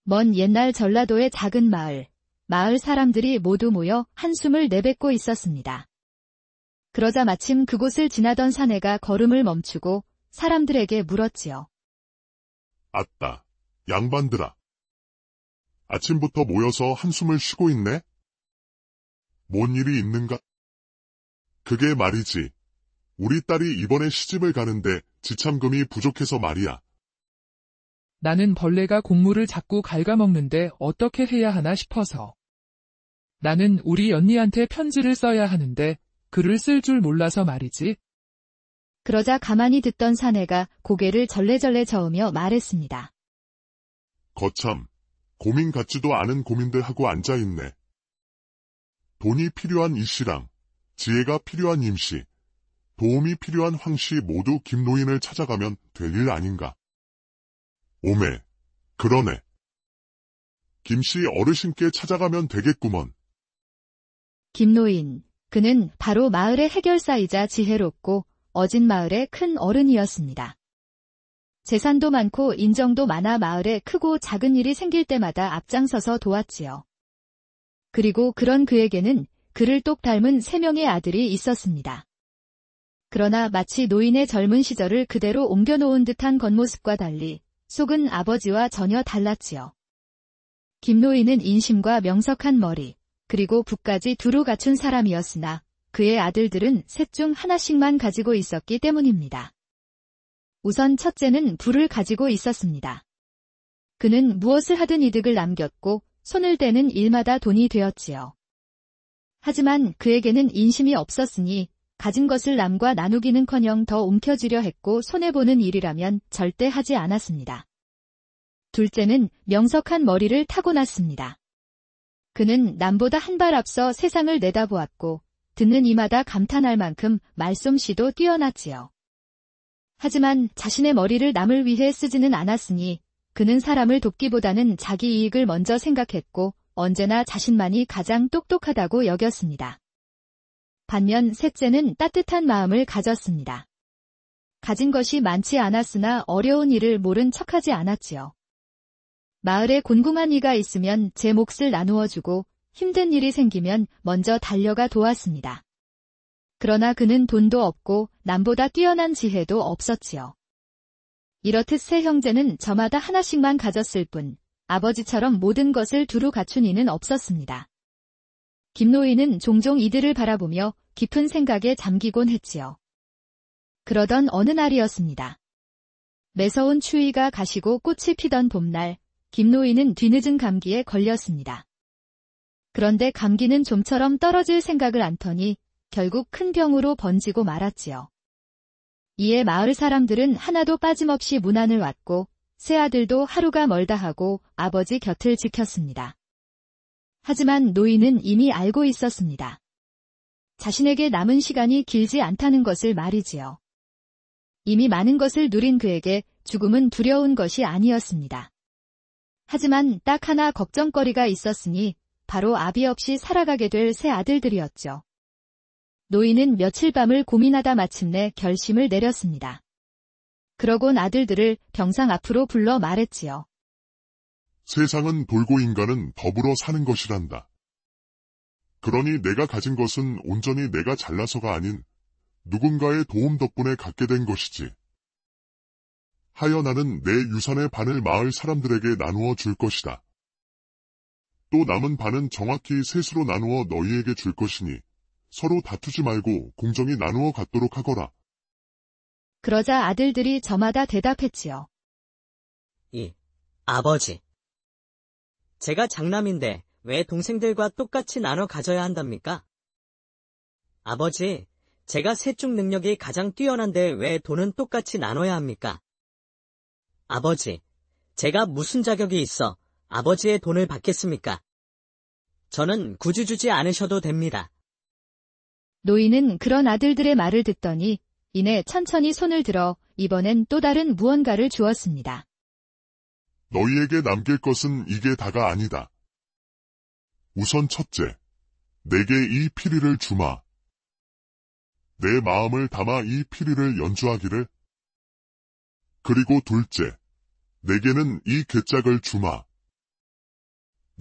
먼 옛날 전라도의 작은 마을 사람들이 모두 모여 한숨을 내뱉고 있었습니다. 그러자 마침 그곳을 지나던 사내가 걸음을 멈추고 사람들에게 물었지요. 아따, 양반들아. 아침부터 모여서 한숨을 쉬고 있네? 뭔 일이 있는가? 그게 말이지. 우리 딸이 이번에 시집을 가는데 지참금이 부족해서 말이야. 나는 벌레가 곡물을 자꾸 갉아먹는데 어떻게 해야 하나 싶어서. 나는 우리 언니한테 편지를 써야 하는데 글을 쓸 줄 몰라서 말이지. 그러자 가만히 듣던 사내가 고개를 절레절레 저으며 말했습니다. 거참, 고민 같지도 않은 고민들 하고 앉아있네. 돈이 필요한 이씨랑 지혜가 필요한 임씨, 도움이 필요한 황씨 모두 김노인을 찾아가면 될 일 아닌가. 오메, 그러네. 김씨 어르신께 찾아가면 되겠구먼. 김노인, 그는 바로 마을의 해결사이자 지혜롭고 어진 마을의 큰 어른이었습니다. 재산도 많고 인정도 많아 마을에 크고 작은 일이 생길 때마다 앞장서서 도왔지요. 그리고 그런 그에게는 그를 똑 닮은 3명의 아들이 있었습니다. 그러나 마치 노인의 젊은 시절을 그대로 옮겨놓은 듯한 겉모습과 달리 속은 아버지와 전혀 달랐지요. 김노인은 인심과 명석한 머리, 그리고 붓까지 두루 갖춘 사람이었으나 그의 아들들은 셋 중 하나씩만 가지고 있었기 때문입니다. 우선 첫째는 부를 가지고 있었습니다. 그는 무엇을 하든 이득을 남겼고 손을 대는 일마다 돈이 되었지요. 하지만 그에게는 인심이 없었으니 가진 것을 남과 나누기는커녕 더 움켜쥐려 했고 손해보는 일이라면 절대 하지 않았습니다. 둘째는 명석한 머리를 타고났습니다. 그는 남보다 한 발 앞서 세상을 내다보았고 듣는 이마다 감탄할 만큼 말솜씨도 뛰어났지요. 하지만 자신의 머리를 남을 위해 쓰지는 않았으니 그는 사람을 돕기보다는 자기 이익을 먼저 생각했고 언제나 자신만이 가장 똑똑하다고 여겼습니다. 반면 셋째는 따뜻한 마음을 가졌습니다. 가진 것이 많지 않았으나 어려운 일을 모른 척하지 않았지요. 마을에 곤궁한 이가 있으면 제 몫을 나누어주고 힘든 일이 생기면 먼저 달려가 도왔습니다. 그러나 그는 돈도 없고 남보다 뛰어난 지혜도 없었지요. 이렇듯 세 형제는 저마다 하나씩만 가졌을 뿐 아버지처럼 모든 것을 두루 갖춘 이는 없었습니다. 김노인은 종종 이들을 바라보며 깊은 생각에 잠기곤 했지요. 그러던 어느 날이었습니다. 매서운 추위가 가시고 꽃이 피던 봄날, 김노인은 뒤늦은 감기에 걸렸습니다. 그런데 감기는 좀처럼 떨어질 생각을 않더니 결국 큰 병으로 번지고 말았지요. 이에 마을 사람들은 하나도 빠짐없이 문안을 왔고 세 아들도 하루가 멀다 하고 아버지 곁을 지켰습니다. 하지만 노인은 이미 알고 있었습니다. 자신에게 남은 시간이 길지 않다는 것을 말이지요. 이미 많은 것을 누린 그에게 죽음은 두려운 것이 아니었습니다. 하지만 딱 하나 걱정거리가 있었으니 바로 아비 없이 살아가게 될 세 아들들이었죠. 노인은 며칠 밤을 고민하다 마침내 결심을 내렸습니다. 그러곤 아들들을 병상 앞으로 불러 말했지요. 세상은 돌고 인간은 더불어 사는 것이란다. 그러니 내가 가진 것은 온전히 내가 잘나서가 아닌 누군가의 도움 덕분에 갖게 된 것이지. 하여 나는 내 유산의 반을 마을 사람들에게 나누어 줄 것이다. 또 남은 반은 정확히 셋으로 나누어 너희에게 줄 것이니 서로 다투지 말고 공정히 나누어 갖도록 하거라. 그러자 아들들이 저마다 대답했지요. 아버지. 제가 장남인데 왜 동생들과 똑같이 나눠 가져야 한답니까? 아버지, 제가 셋 중 능력이 가장 뛰어난데 왜 돈은 똑같이 나눠야 합니까? 아버지, 제가 무슨 자격이 있어 아버지의 돈을 받겠습니까? 저는 굳이 주지 않으셔도 됩니다. 노인은 그런 아들들의 말을 듣더니 이내 천천히 손을 들어 이번엔 또 다른 무언가를 주었습니다. 너희에게 남길 것은 이게 다가 아니다. 우선 첫째, 내게 이 피리를 주마. 내 마음을 담아 이 피리를 연주하기를. 그리고 둘째, 내게는 이 괴짝을 주마.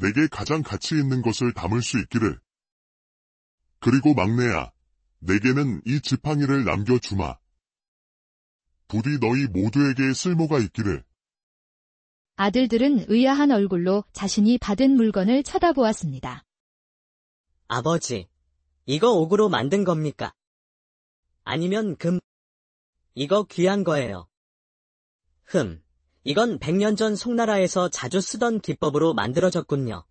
내게 가장 가치 있는 것을 담을 수 있기를. 그리고 막내야, 내게는 이 지팡이를 남겨주마. 부디 너희 모두에게 쓸모가 있기를. 아들들은 의아한 얼굴로 자신이 받은 물건을 쳐다보았습니다. 아버지, 이거 옥으로 만든 겁니까? 아니면 금? 이거 귀한 거예요. 이건 100년 전 송나라에서 자주 쓰던 기법으로 만들어졌군요.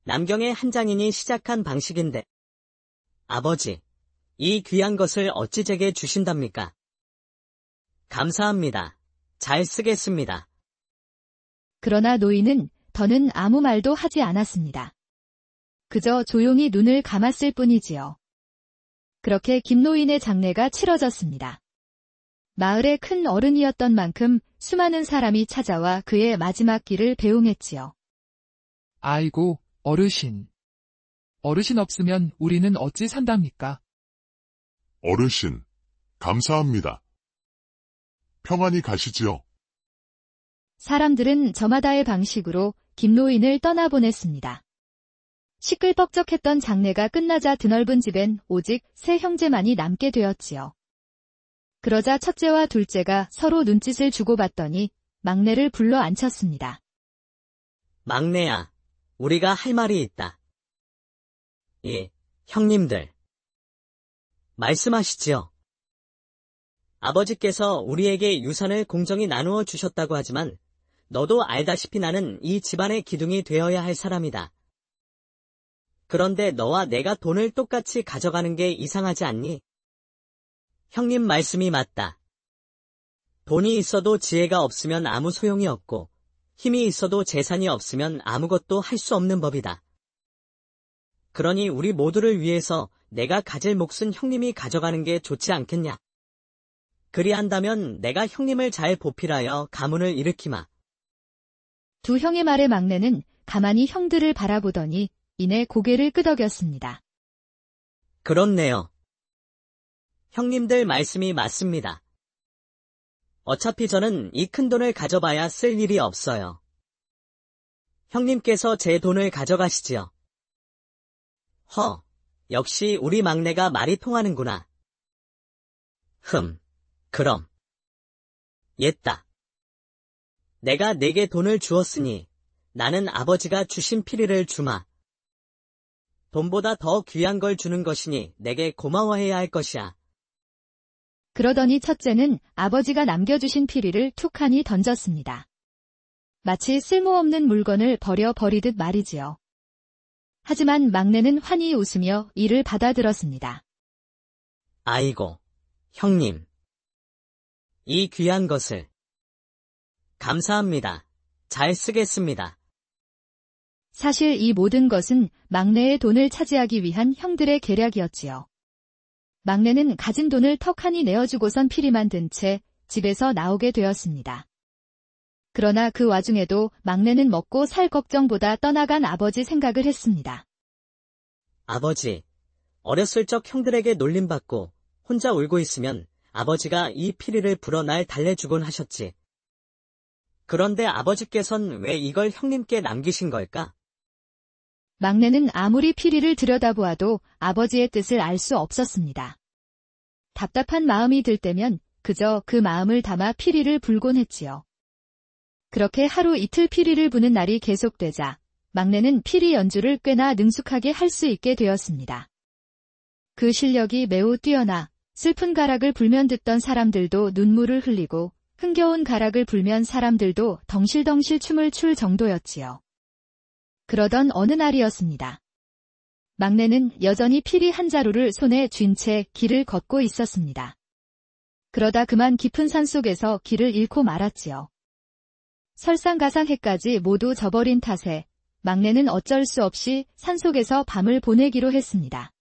남경의 한 장인이 시작한 방식인데. 아버지, 이 귀한 것을 어찌 제게 주신답니까? 감사합니다. 잘 쓰겠습니다. 그러나 노인은 더는 아무 말도 하지 않았습니다. 그저 조용히 눈을 감았을 뿐이지요. 그렇게 김노인의 장례가 치러졌습니다. 마을의 큰 어른이었던 만큼 수많은 사람이 찾아와 그의 마지막 길을 배웅했지요. 아이고, 어르신. 어르신 없으면 우리는 어찌 산답니까? 어르신, 감사합니다. 평안히 가시지요. 사람들은 저마다의 방식으로 김노인을 떠나보냈습니다. 시끌벅적했던 장례가 끝나자 드넓은 집엔 오직 세 형제만이 남게 되었지요. 그러자 첫째와 둘째가 서로 눈짓을 주고받더니 막내를 불러 앉혔습니다. 막내야, 우리가 할 말이 있다. 예, 형님들. 말씀하시지요. 아버지께서 우리에게 유산을 공정히 나누어 주셨다고 하지만 너도 알다시피 나는 이 집안의 기둥이 되어야 할 사람이다. 그런데 너와 내가 돈을 똑같이 가져가는 게 이상하지 않니? 형님 말씀이 맞다. 돈이 있어도 지혜가 없으면 아무 소용이 없고 힘이 있어도 재산이 없으면 아무것도 할 수 없는 법이다. 그러니 우리 모두를 위해서 내가 가질 몫은 형님이 가져가는 게 좋지 않겠냐? 그리한다면 내가 형님을 잘 보필하여 가문을 일으키마. 두 형의 말에 막내는 가만히 형들을 바라보더니 이내 고개를 끄덕였습니다. 그렇네요. 형님들 말씀이 맞습니다. 어차피 저는 이 큰 돈을 가져봐야 쓸 일이 없어요. 형님께서 제 돈을 가져가시지요. 역시 우리 막내가 말이 통하는구나. 그럼. 옛다. 내가 네게 돈을 주었으니 나는 아버지가 주신 피리를 주마. 돈보다 더 귀한 걸 주는 것이니 내게 고마워해야 할 것이야. 그러더니 첫째는 아버지가 남겨주신 피리를 툭하니 던졌습니다. 마치 쓸모없는 물건을 버리듯 말이지요. 하지만 막내는 환히 웃으며 이를 받아들었습니다. 아이고, 형님. 이 귀한 것을. 감사합니다. 잘 쓰겠습니다. 사실 이 모든 것은 막내의 돈을 차지하기 위한 형들의 계략이었지요. 막내는 가진 돈을 턱하니 내어주고선 피리만 든 채 집에서 나오게 되었습니다. 그러나 그 와중에도 막내는 먹고 살 걱정보다 떠나간 아버지 생각을 했습니다. 아버지, 어렸을 적 형들에게 놀림받고 혼자 울고 있으면 아버지가 이 피리를 불어 날 달래주곤 하셨지. 그런데 아버지께선 왜 이걸 형님께 남기신 걸까? 막내는 아무리 피리를 들여다보아도 아버지의 뜻을 알 수 없었습니다. 답답한 마음이 들 때면 그저 그 마음을 담아 피리를 불곤 했지요. 그렇게 하루 이틀 피리를 부는 날이 계속되자 막내는 피리 연주를 꽤나 능숙하게 할 수 있게 되었습니다. 그 실력이 매우 뛰어나 슬픈 가락을 불면 듣던 사람들도 눈물을 흘리고 흥겨운 가락을 불면 사람들도 덩실덩실 춤을 출 정도였지요. 그러던 어느 날이었습니다. 막내는 여전히 피리 한 자루를 손에 쥔 채 길을 걷고 있었습니다. 그러다 그만 깊은 산속에서 길을 잃고 말았지요. 설상가상해까지 모두 져버린 탓에 막내는 어쩔 수 없이 산속에서 밤을 보내기로 했습니다.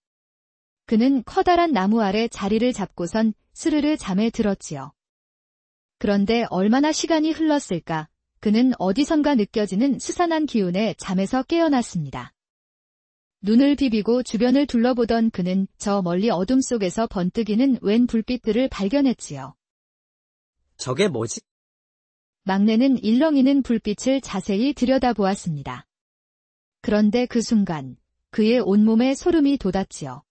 그는 커다란 나무 아래 자리를 잡고선 스르르 잠에 들었지요. 그런데 얼마나 시간이 흘렀을까? 그는 어디선가 느껴지는 스산한 기운에 잠에서 깨어났습니다. 눈을 비비고 주변을 둘러보던 그는 저 멀리 어둠 속에서 번뜩이는 웬 불빛들을 발견했지요. 저게 뭐지? 막내는 일렁이는 불빛을 자세히 들여다보았습니다. 그런데 그 순간 그의 온몸에 소름이 돋았지요.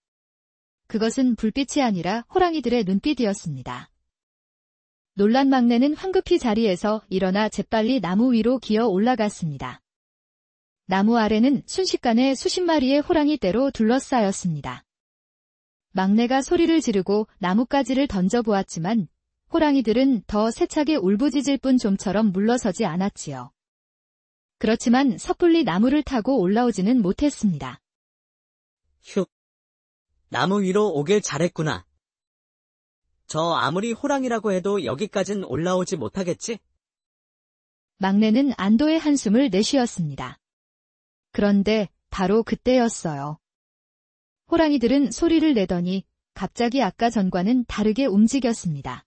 그것은 불빛이 아니라 호랑이들의 눈빛이었습니다. 놀란 막내는 황급히 자리에서 일어나 재빨리 나무 위로 기어 올라갔습니다. 나무 아래는 순식간에 수십 마리의 호랑이 떼로 둘러싸였습니다. 막내가 소리를 지르고 나뭇가지를 던져보았지만 호랑이들은 더 세차게 울부짖을 뿐 좀처럼 물러서지 않았지요. 그렇지만 섣불리 나무를 타고 올라오지는 못했습니다. 휴. 나무 위로 오길 잘했구나. 저 아무리 호랑이라고 해도 여기까진 올라오지 못하겠지? 막내는 안도의 한숨을 내쉬었습니다. 그런데 바로 그때였어요. 호랑이들은 소리를 내더니 갑자기 아까 전과는 다르게 움직였습니다.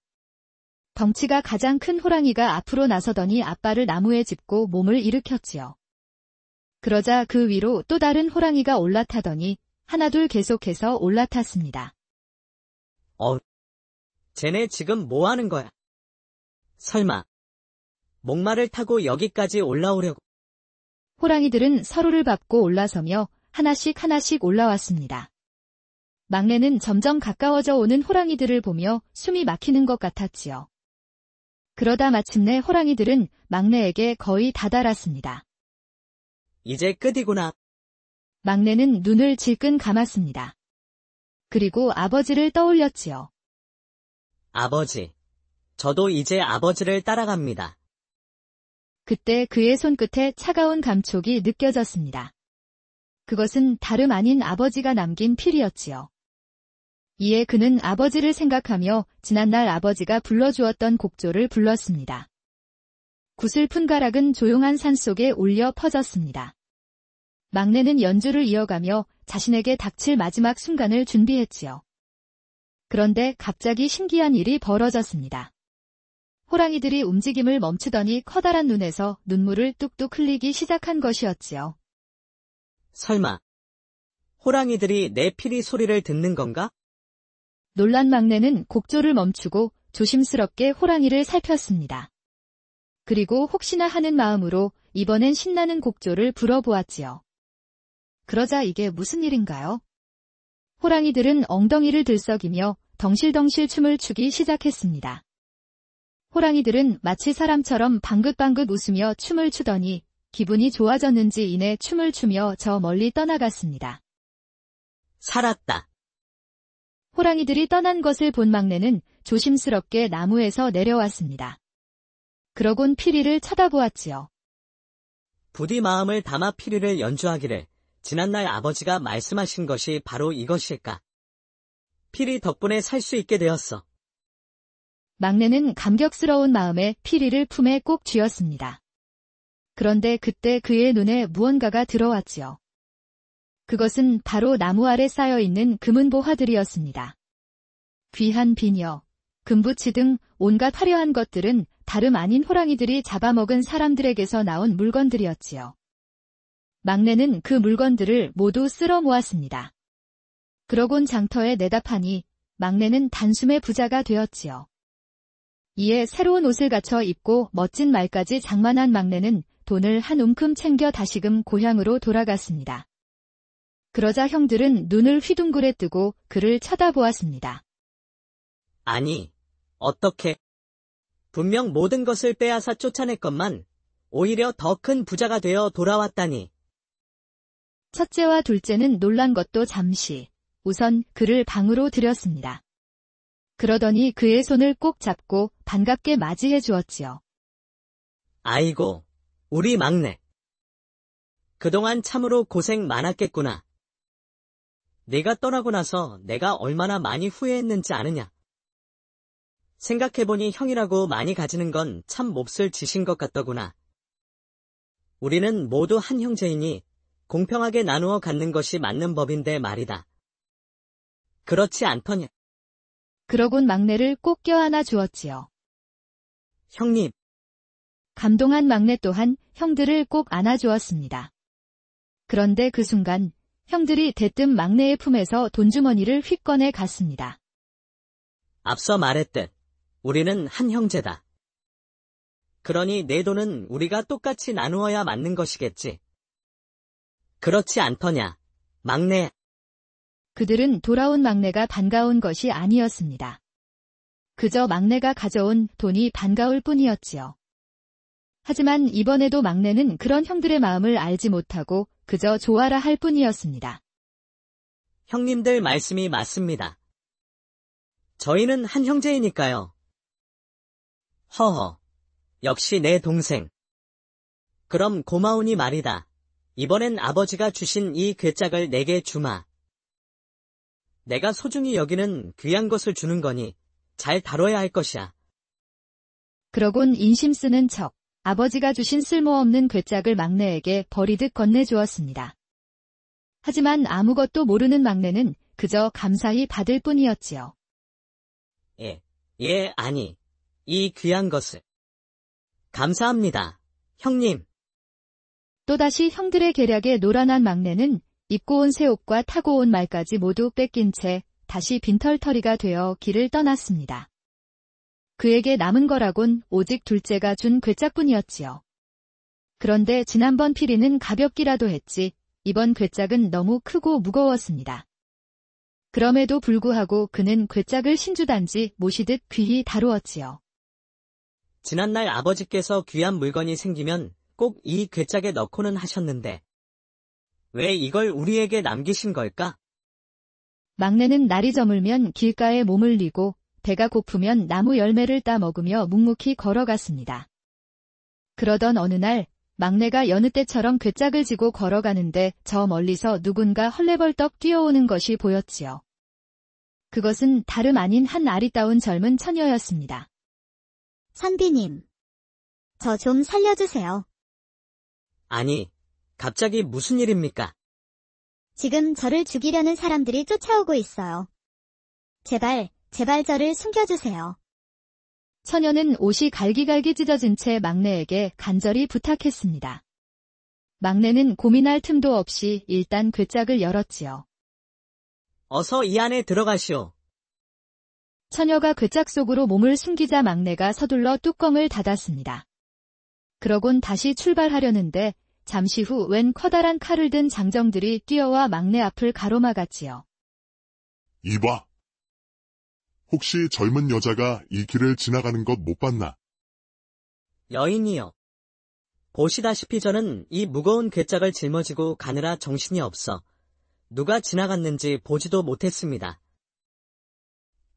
덩치가 가장 큰 호랑이가 앞으로 나서더니 앞발을 나무에 짚고 몸을 일으켰지요. 그러자 그 위로 또 다른 호랑이가 올라타더니 하나둘 계속해서 올라탔습니다. 쟤네 지금 뭐 하는 거야? 설마 목마를 타고 여기까지 올라오려고? 호랑이들은 서로를 밟고 올라서며 하나씩 하나씩 올라왔습니다. 막내는 점점 가까워져 오는 호랑이들을 보며 숨이 막히는 것 같았지요. 그러다 마침내 호랑이들은 막내에게 거의 다다랐습니다. 이제 끝이구나. 막내는 눈을 질끈 감았습니다. 그리고 아버지를 떠올렸지요. 아버지. 저도 이제 아버지를 따라갑니다. 그때 그의 손끝에 차가운 감촉이 느껴졌습니다. 그것은 다름 아닌 아버지가 남긴 필이었지요. 이에 그는 아버지를 생각하며 지난날 아버지가 불러주었던 곡조를 불렀습니다. 구슬픈 가락은 조용한 산속에 울려 퍼졌습니다. 막내는 연주를 이어가며 자신에게 닥칠 마지막 순간을 준비했지요. 그런데 갑자기 신기한 일이 벌어졌습니다. 호랑이들이 움직임을 멈추더니 커다란 눈에서 눈물을 뚝뚝 흘리기 시작한 것이었지요. 설마 호랑이들이 내 피리 소리를 듣는 건가? 놀란 막내는 곡조를 멈추고 조심스럽게 호랑이를 살폈습니다. 그리고 혹시나 하는 마음으로 이번엔 신나는 곡조를 불어보았지요. 그러자 이게 무슨 일인가요? 호랑이들은 엉덩이를 들썩이며 덩실덩실 춤을 추기 시작했습니다. 호랑이들은 마치 사람처럼 방긋방긋 웃으며 춤을 추더니 기분이 좋아졌는지 이내 춤을 추며 저 멀리 떠나갔습니다. 살았다. 호랑이들이 떠난 것을 본 막내는 조심스럽게 나무에서 내려왔습니다. 그러곤 피리를 쳐다보았지요. 부디 마음을 담아 피리를 연주하기를 지난날 아버지가 말씀하신 것이 바로 이것일까? 피리 덕분에 살 수 있게 되었어. 막내는 감격스러운 마음에 피리를 품에 꼭 쥐었습니다. 그런데 그때 그의 눈에 무언가가 들어왔지요. 그것은 바로 나무 아래 쌓여있는 금은보화들이었습니다. 귀한 비녀, 금부치 등 온갖 화려한 것들은 다름 아닌 호랑이들이 잡아먹은 사람들에게서 나온 물건들이었지요. 막내는 그 물건들을 모두 쓸어 모았습니다. 그러곤 장터에 내다 파니 막내는 단숨에 부자가 되었지요. 이에 새로운 옷을 갖춰 입고 멋진 말까지 장만한 막내는 돈을 한 움큼 챙겨 다시금 고향으로 돌아갔습니다. 그러자 형들은 눈을 휘둥그레 뜨고 그를 쳐다보았습니다. 아니, 어떻게? 분명 모든 것을 빼앗아 쫓아냈건만 오히려 더 큰 부자가 되어 돌아왔다니. 첫째와 둘째는 놀란 것도 잠시, 우선 그를 방으로 들였습니다. 그러더니 그의 손을 꼭 잡고 반갑게 맞이해 주었지요. 아이고, 우리 막내. 그동안 참으로 고생 많았겠구나. 네가 떠나고 나서 내가 얼마나 많이 후회했는지 아느냐. 생각해보니 형이라고 많이 가지는 건 참 몹쓸 짓인 것 같더구나. 우리는 모두 한 형제이니 공평하게 나누어 갖는 것이 맞는 법인데 말이다. 그렇지 않더냐? 그러곤 막내를 꼭 껴안아 주었지요. 형님. 감동한 막내 또한 형들을 꼭 안아주었습니다. 그런데 그 순간 형들이 대뜸 막내의 품에서 돈주머니를 휙 꺼내 갔습니다. 앞서 말했듯 우리는 한 형제다. 그러니 내 돈은 우리가 똑같이 나누어야 맞는 것이겠지. 그렇지 않더냐, 막내. 그들은 돌아온 막내가 반가운 것이 아니었습니다. 그저 막내가 가져온 돈이 반가울 뿐이었지요. 하지만 이번에도 막내는 그런 형들의 마음을 알지 못하고 그저 좋아라 할 뿐이었습니다. 형님들 말씀이 맞습니다. 저희는 한 형제이니까요. 허허, 역시 내 동생. 그럼 고마우니 말이다. 이번엔 아버지가 주신 이 괴짝을 내게 주마. 내가 소중히 여기는 귀한 것을 주는 거니 잘 다뤄야 할 것이야. 그러곤 인심 쓰는 척 아버지가 주신 쓸모없는 괴짝을 막내에게 버리듯 건네주었습니다. 하지만 아무것도 모르는 막내는 그저 감사히 받을 뿐이었지요. 아니, 이 귀한 것을. 감사합니다, 형님. 또다시 형들의 계략에 노란한 막내는 입고 온 새 옷과 타고 온 말까지 모두 뺏긴 채 다시 빈털터리가 되어 길을 떠났습니다. 그에게 남은 거라곤 오직 둘째가 준 괴짝뿐이었지요. 그런데 지난번 피리는 가볍기라도 했지 이번 괴짝은 너무 크고 무거웠습니다. 그럼에도 불구하고 그는 괴짝을 신주단지 모시듯 귀히 다루었지요. 지난날 아버지께서 귀한 물건이 생기면 꼭 이 괴짝에 넣고는 하셨는데 왜 이걸 우리에게 남기신 걸까? 막내는 날이 저물면 길가에 몸을 뉘고 배가 고프면 나무 열매를 따 먹으며 묵묵히 걸어갔습니다. 그러던 어느 날 막내가 여느 때처럼 괴짝을 지고 걸어가는데 저 멀리서 누군가 헐레벌떡 뛰어오는 것이 보였지요. 그것은 다름 아닌 한 아리따운 젊은 처녀였습니다. 선비님, 저 좀 살려주세요. 아니, 갑자기 무슨 일입니까? 지금 저를 죽이려는 사람들이 쫓아오고 있어요. 제발 저를 숨겨주세요. 처녀는 옷이 갈기갈기 찢어진 채 막내에게 간절히 부탁했습니다. 막내는 고민할 틈도 없이 일단 괴짝을 열었지요. 어서 이 안에 들어가시오. 처녀가 괴짝 속으로 몸을 숨기자 막내가 서둘러 뚜껑을 닫았습니다. 그러곤 다시 출발하려는데 잠시 후 웬 커다란 칼을 든 장정들이 뛰어와 막내 앞을 가로막았지요. 이봐. 혹시 젊은 여자가 이 길을 지나가는 것 못 봤나? 여인이여. 보시다시피 저는 이 무거운 괴짝을 짊어지고 가느라 정신이 없어 누가 지나갔는지 보지도 못했습니다.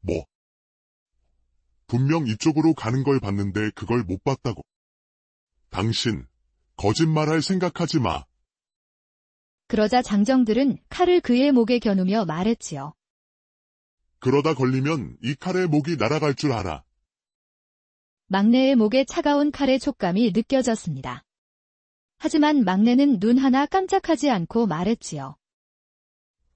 뭐? 분명 이쪽으로 가는 걸 봤는데 그걸 못 봤다고. 당신, 거짓말할 생각하지 마. 그러자 장정들은 칼을 그의 목에 겨누며 말했지요. 그러다 걸리면 이 칼의 목이 날아갈 줄 알아. 막내의 목에 차가운 칼의 촉감이 느껴졌습니다. 하지만 막내는 눈 하나 깜짝하지 않고 말했지요.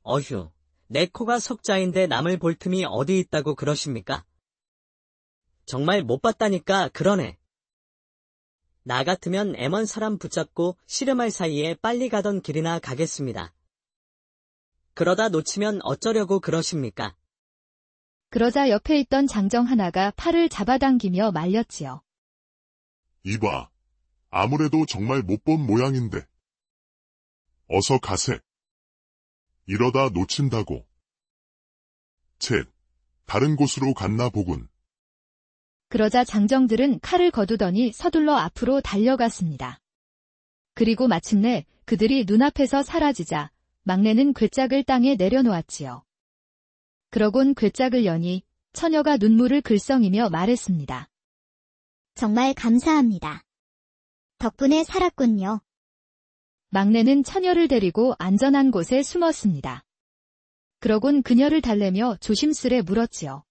어휴, 내 코가 석자인데 남을 볼 틈이 어디 있다고 그러십니까? 정말 못 봤다니까 그러네. 나 같으면 애먼 사람 붙잡고 씨름할 사이에 빨리 가던 길이나 가겠습니다. 그러다 놓치면 어쩌려고 그러십니까? 그러자 옆에 있던 장정 하나가 팔을 잡아당기며 말렸지요. 이봐. 아무래도 정말 못 본 모양인데. 어서 가세. 이러다 놓친다고. 쳇, 다른 곳으로 갔나 보군. 그러자 장정들은 칼을 거두더니 서둘러 앞으로 달려갔습니다. 그리고 마침내 그들이 눈앞에서 사라지자 막내는 괴짝을 땅에 내려놓았지요. 그러곤 괴짝을 여니 처녀가 눈물을 글썽이며 말했습니다. 정말 감사합니다. 덕분에 살았군요. 막내는 처녀를 데리고 안전한 곳에 숨었습니다. 그러곤 그녀를 달래며 조심스레 물었지요.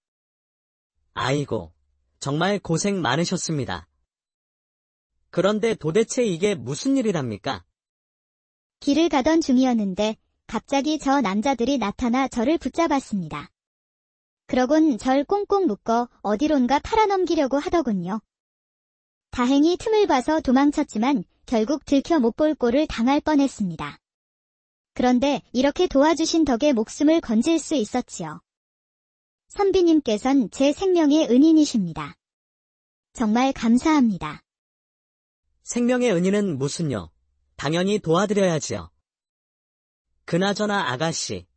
아이고, 정말 고생 많으셨습니다. 그런데 도대체 이게 무슨 일이랍니까? 길을 가던 중이었는데 갑자기 저 남자들이 나타나 저를 붙잡았습니다. 그러곤 절 꽁꽁 묶어 어디론가 팔아넘기려고 하더군요. 다행히 틈을 봐서 도망쳤지만 결국 들켜 못 볼 꼴을 당할 뻔했습니다. 그런데 이렇게 도와주신 덕에 목숨을 건질 수 있었지요. 선비님께선 제 생명의 은인이십니다. 정말 감사합니다. 생명의 은인은 무슨요? 당연히 도와드려야지요. 그나저나 아가씨,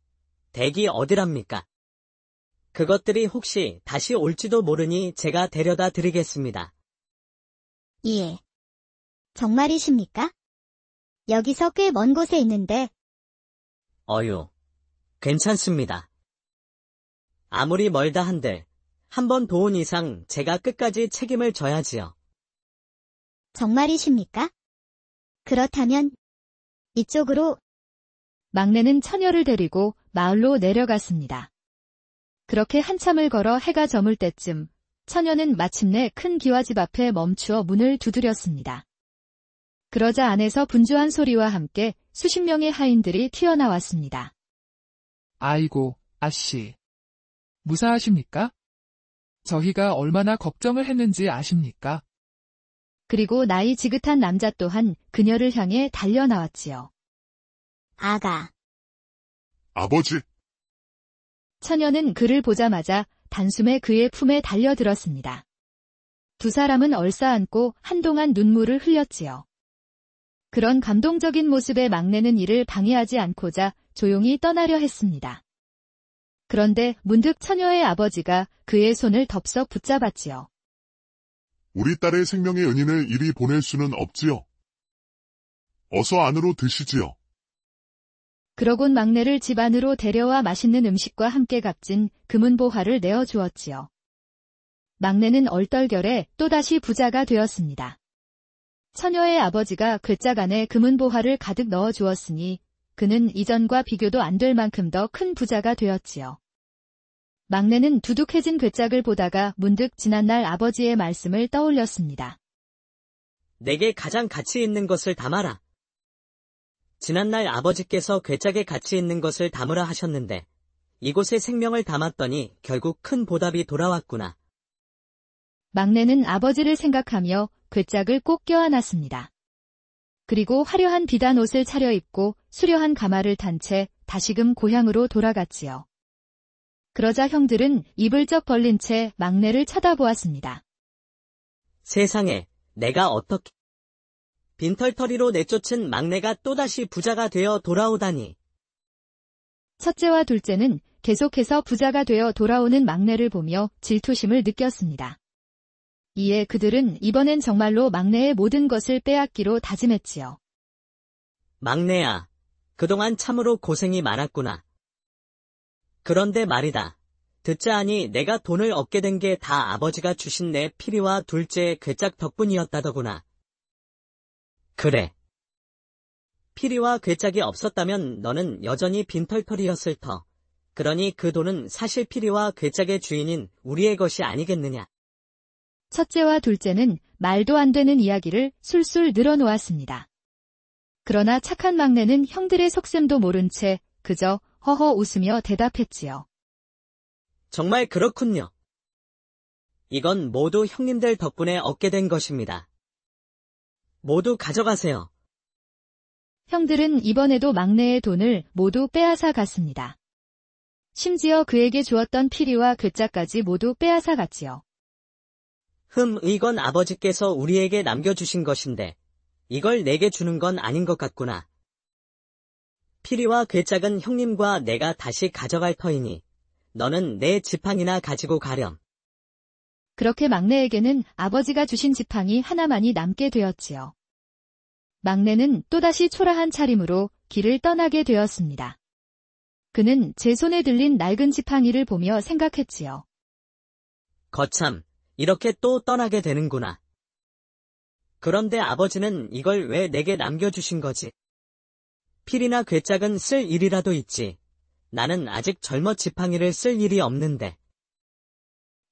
댁이 어디랍니까? 그것들이 혹시 다시 올지도 모르니 제가 데려다 드리겠습니다. 예. 정말이십니까? 여기서 꽤 먼 곳에 있는데, 어유, 괜찮습니다. 아무리 멀다 한들 한 번 도운 이상 제가 끝까지 책임을 져야지요. 정말이십니까? 그렇다면, 이쪽으로, 막내는 처녀를 데리고 마을로 내려갔습니다. 그렇게 한참을 걸어 해가 저물 때쯤 처녀는 마침내 큰 기와집 앞에 멈추어 문을 두드렸습니다. 그러자 안에서 분주한 소리와 함께 수십 명의 하인들이 튀어나왔습니다. 아이고, 아씨. 무사하십니까? 저희가 얼마나 걱정을 했는지 아십니까? 그리고 나이 지긋한 남자 또한 그녀를 향해 달려나왔지요. 아가, 아버지, 처녀는 그를 보자마자 단숨에 그의 품에 달려들었습니다. 두 사람은 얼싸안고 한동안 눈물을 흘렸지요. 그런 감동적인 모습에 막내는 이를 방해하지 않고자 조용히 떠나려 했습니다. 그런데 문득 처녀의 아버지가 그의 손을 덥석 붙잡았지요. 우리 딸의 생명의 은인을 이리 보낼 수는 없지요. 어서 안으로 드시지요. 그러곤 막내를 집 안으로 데려와 맛있는 음식과 함께 값진 금은보화를 내어주었지요. 막내는 얼떨결에 또다시 부자가 되었습니다. 처녀의 아버지가 괴짝 안에 금은보화를 가득 넣어주었으니 그는 이전과 비교도 안 될 만큼 더 큰 부자가 되었지요. 막내는 두둑해진 괴짝을 보다가 문득 지난날 아버지의 말씀을 떠올렸습니다. 내게 가장 가치 있는 것을 담아라. 지난날 아버지께서 괴짝에 가치 있는 것을 담으라 하셨는데 이곳에 생명을 담았더니 결국 큰 보답이 돌아왔구나. 막내는 아버지를 생각하며 괴짝을 꼭 껴안았습니다. 그리고 화려한 비단 옷을 차려입고 수려한 가마를 탄 채 다시금 고향으로 돌아갔지요. 그러자 형들은 입을 쩍 벌린 채 막내를 쳐다보았습니다. 세상에, 내가 어떻게... 빈털터리로 내쫓은 막내가 또다시 부자가 되어 돌아오다니. 첫째와 둘째는 계속해서 부자가 되어 돌아오는 막내를 보며 질투심을 느꼈습니다. 이에 그들은 이번엔 정말로 막내의 모든 것을 빼앗기로 다짐했지요. 막내야, 그동안 참으로 고생이 많았구나. 그런데 말이다. 듣자 하니 내가 돈을 얻게 된 게 다 아버지가 주신 내 피리와 둘째의 괴짝 덕분이었다더구나. 그래. 피리와 괴짝이 없었다면 너는 여전히 빈털터리였을 터. 그러니 그 돈은 사실 피리와 괴짝의 주인인 우리의 것이 아니겠느냐. 첫째와 둘째는 말도 안 되는 이야기를 술술 늘어놓았습니다. 그러나 착한 막내는 형들의 속셈도 모른 채 그저 허허 웃으며 대답했지요. 정말 그렇군요. 이건 모두 형님들 덕분에 얻게 된 것입니다. 모두 가져가세요. 형들은 이번에도 막내의 돈을 모두 빼앗아 갔습니다. 심지어 그에게 주었던 피리와 괴짝까지 모두 빼앗아 갔지요. 이건 아버지께서 우리에게 남겨주신 것인데 이걸 내게 주는 건 아닌 것 같구나. 피리와 괴짝은 형님과 내가 다시 가져갈 터이니 너는 내 지팡이나 가지고 가렴. 그렇게 막내에게는 아버지가 주신 지팡이 하나만이 남게 되었지요. 막내는 또다시 초라한 차림으로 길을 떠나게 되었습니다. 그는 제 손에 들린 낡은 지팡이를 보며 생각했지요. 거참, 이렇게 또 떠나게 되는구나. 그런데 아버지는 이걸 왜 내게 남겨주신 거지? 필이나 괴짝은 쓸 일이라도 있지. 나는 아직 젊어 지팡이를 쓸 일이 없는데.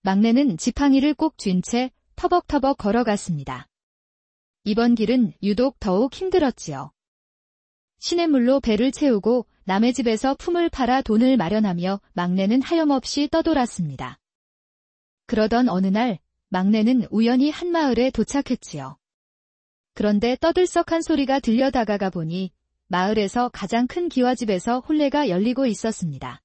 막내는 지팡이를 꼭 쥔 채 터벅터벅 걸어갔습니다. 이번 길은 유독 더욱 힘들었지요. 시냇물로 배를 채우고 남의 집에서 품을 팔아 돈을 마련하며 막내는 하염없이 떠돌았습니다. 그러던 어느 날 막내는 우연히 한 마을에 도착했지요. 그런데 떠들썩한 소리가 들려 다가가 보니 마을에서 가장 큰 기와집에서 혼례가 열리고 있었습니다.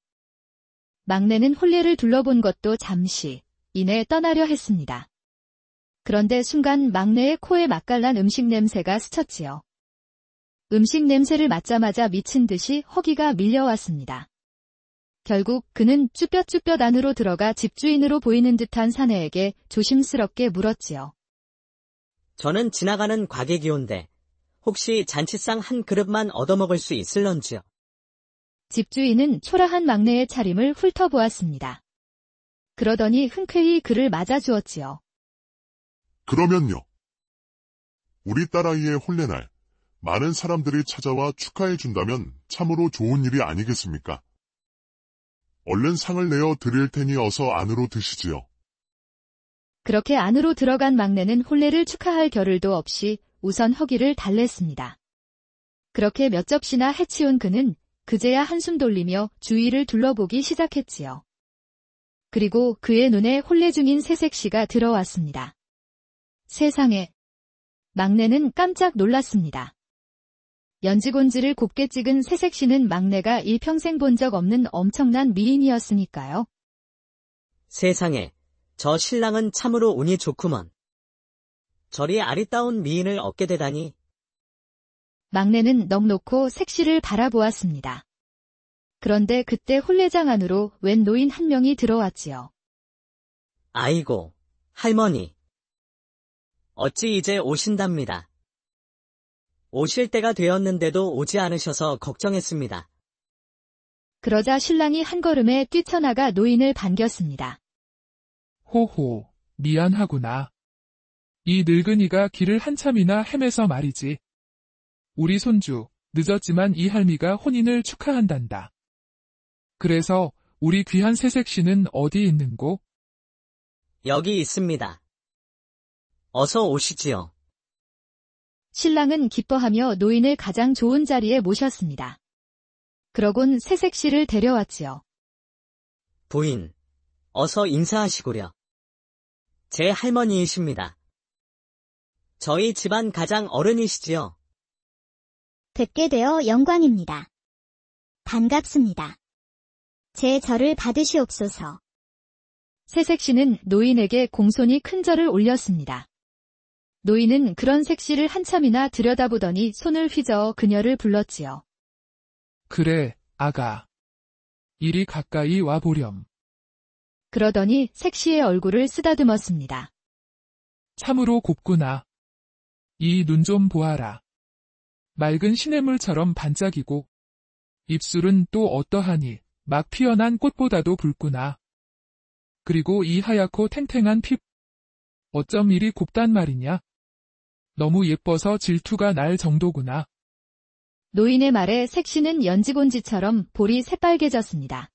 막내는 혼례를 둘러본 것도 잠시 이내 떠나려 했습니다. 그런데 순간 막내의 코에 맛깔난 음식 냄새가 스쳤지요. 음식 냄새를 맡자마자 미친 듯이 허기가 밀려왔습니다. 결국 그는 쭈뼛쭈뼛 안으로 들어가 집주인으로 보이는 듯한 사내에게 조심스럽게 물었지요. 저는 지나가는 과객이온데 혹시 잔치상 한 그릇만 얻어먹을 수 있을런지요? 집주인은 초라한 막내의 차림을 훑어보았습니다. 그러더니 흔쾌히 그를 맞아주었지요. 그러면요. 우리 딸아이의 혼례날 많은 사람들이 찾아와 축하해준다면 참으로 좋은 일이 아니겠습니까? 얼른 상을 내어 드릴 테니 어서 안으로 드시지요. 그렇게 안으로 들어간 막내는 혼례를 축하할 겨를도 없이 우선 허기를 달랬습니다. 그렇게 몇 접시나 해치운 그는 그제야 한숨 돌리며 주위를 둘러보기 시작했지요. 그리고 그의 눈에 혼례 중인 새색시가 들어왔습니다. 세상에! 막내는 깜짝 놀랐습니다. 연지곤지를 곱게 찍은 새색시는 막내가 일평생 본 적 없는 엄청난 미인이었으니까요. 세상에, 저 신랑은 참으로 운이 좋구먼. 저리 아리따운 미인을 얻게 되다니. 막내는 넋 놓고 색시를 바라보았습니다. 그런데 그때 혼례장 안으로 웬 노인 한 명이 들어왔지요. 아이고, 할머니. 어찌 이제 오신답니다. 오실 때가 되었는데도 오지 않으셔서 걱정했습니다. 그러자 신랑이 한 걸음에 뛰쳐나가 노인을 반겼습니다. 호호, 미안하구나. 이 늙은이가 길을 한참이나 헤매서 말이지. 우리 손주, 늦었지만 이 할미가 혼인을 축하한단다. 그래서 우리 귀한 새색시는 어디 있는고? 여기 있습니다. 어서 오시지요. 신랑은 기뻐하며 노인을 가장 좋은 자리에 모셨습니다. 그러곤 새색시를 데려왔지요. 부인, 어서 인사하시구려. 제 할머니이십니다. 저희 집안 가장 어른이시지요. 뵙게 되어 영광입니다. 반갑습니다. 제 절을 받으시옵소서. 새색시는 노인에게 공손히 큰 절을 올렸습니다. 노인은 그런 색시를 한참이나 들여다보더니 손을 휘저어 그녀를 불렀지요. 그래, 아가. 이리 가까이 와보렴. 그러더니 색시의 얼굴을 쓰다듬었습니다. 참으로 곱구나. 이 눈 좀 보아라. 맑은 시냇물처럼 반짝이고 입술은 또 어떠하니 막 피어난 꽃보다도 붉구나. 그리고 이 하얗고 탱탱한 피 어쩜 이리 곱단 말이냐? 너무 예뻐서 질투가 날 정도구나. 노인의 말에 색시는 연지곤지처럼 볼이 새빨개졌습니다.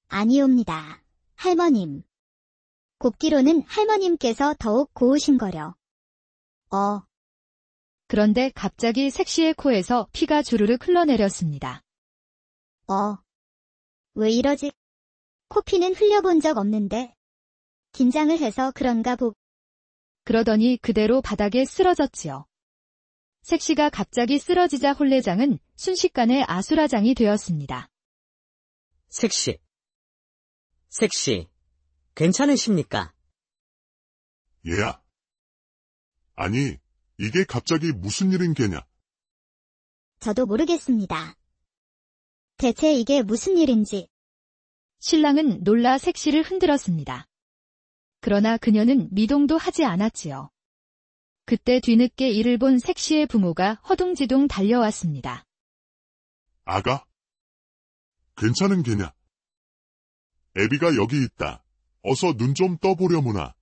아니옵니다. 할머님. 곱기로는 할머님께서 더욱 고우신거려. 그런데 갑자기 색시의 코에서 피가 주르륵 흘러내렸습니다. 왜 이러지? 코피는 흘려본 적 없는데. 긴장을 해서 그런가 보. 그러더니 그대로 바닥에 쓰러졌지요. 색시가 갑자기 쓰러지자 혼례장은 순식간에 아수라장이 되었습니다. 색시, 괜찮으십니까? 얘야. 아니, 이게 갑자기 무슨 일인 게냐? 저도 모르겠습니다. 대체 이게 무슨 일인지. 신랑은 놀라 색시를 흔들었습니다. 그러나 그녀는 미동도 하지 않았지요. 그때 뒤늦게 이를 본 색시의 부모가 허둥지둥 달려왔습니다. 아가? 괜찮은 게냐? 애비가 여기 있다. 어서 눈 좀 떠보려무나.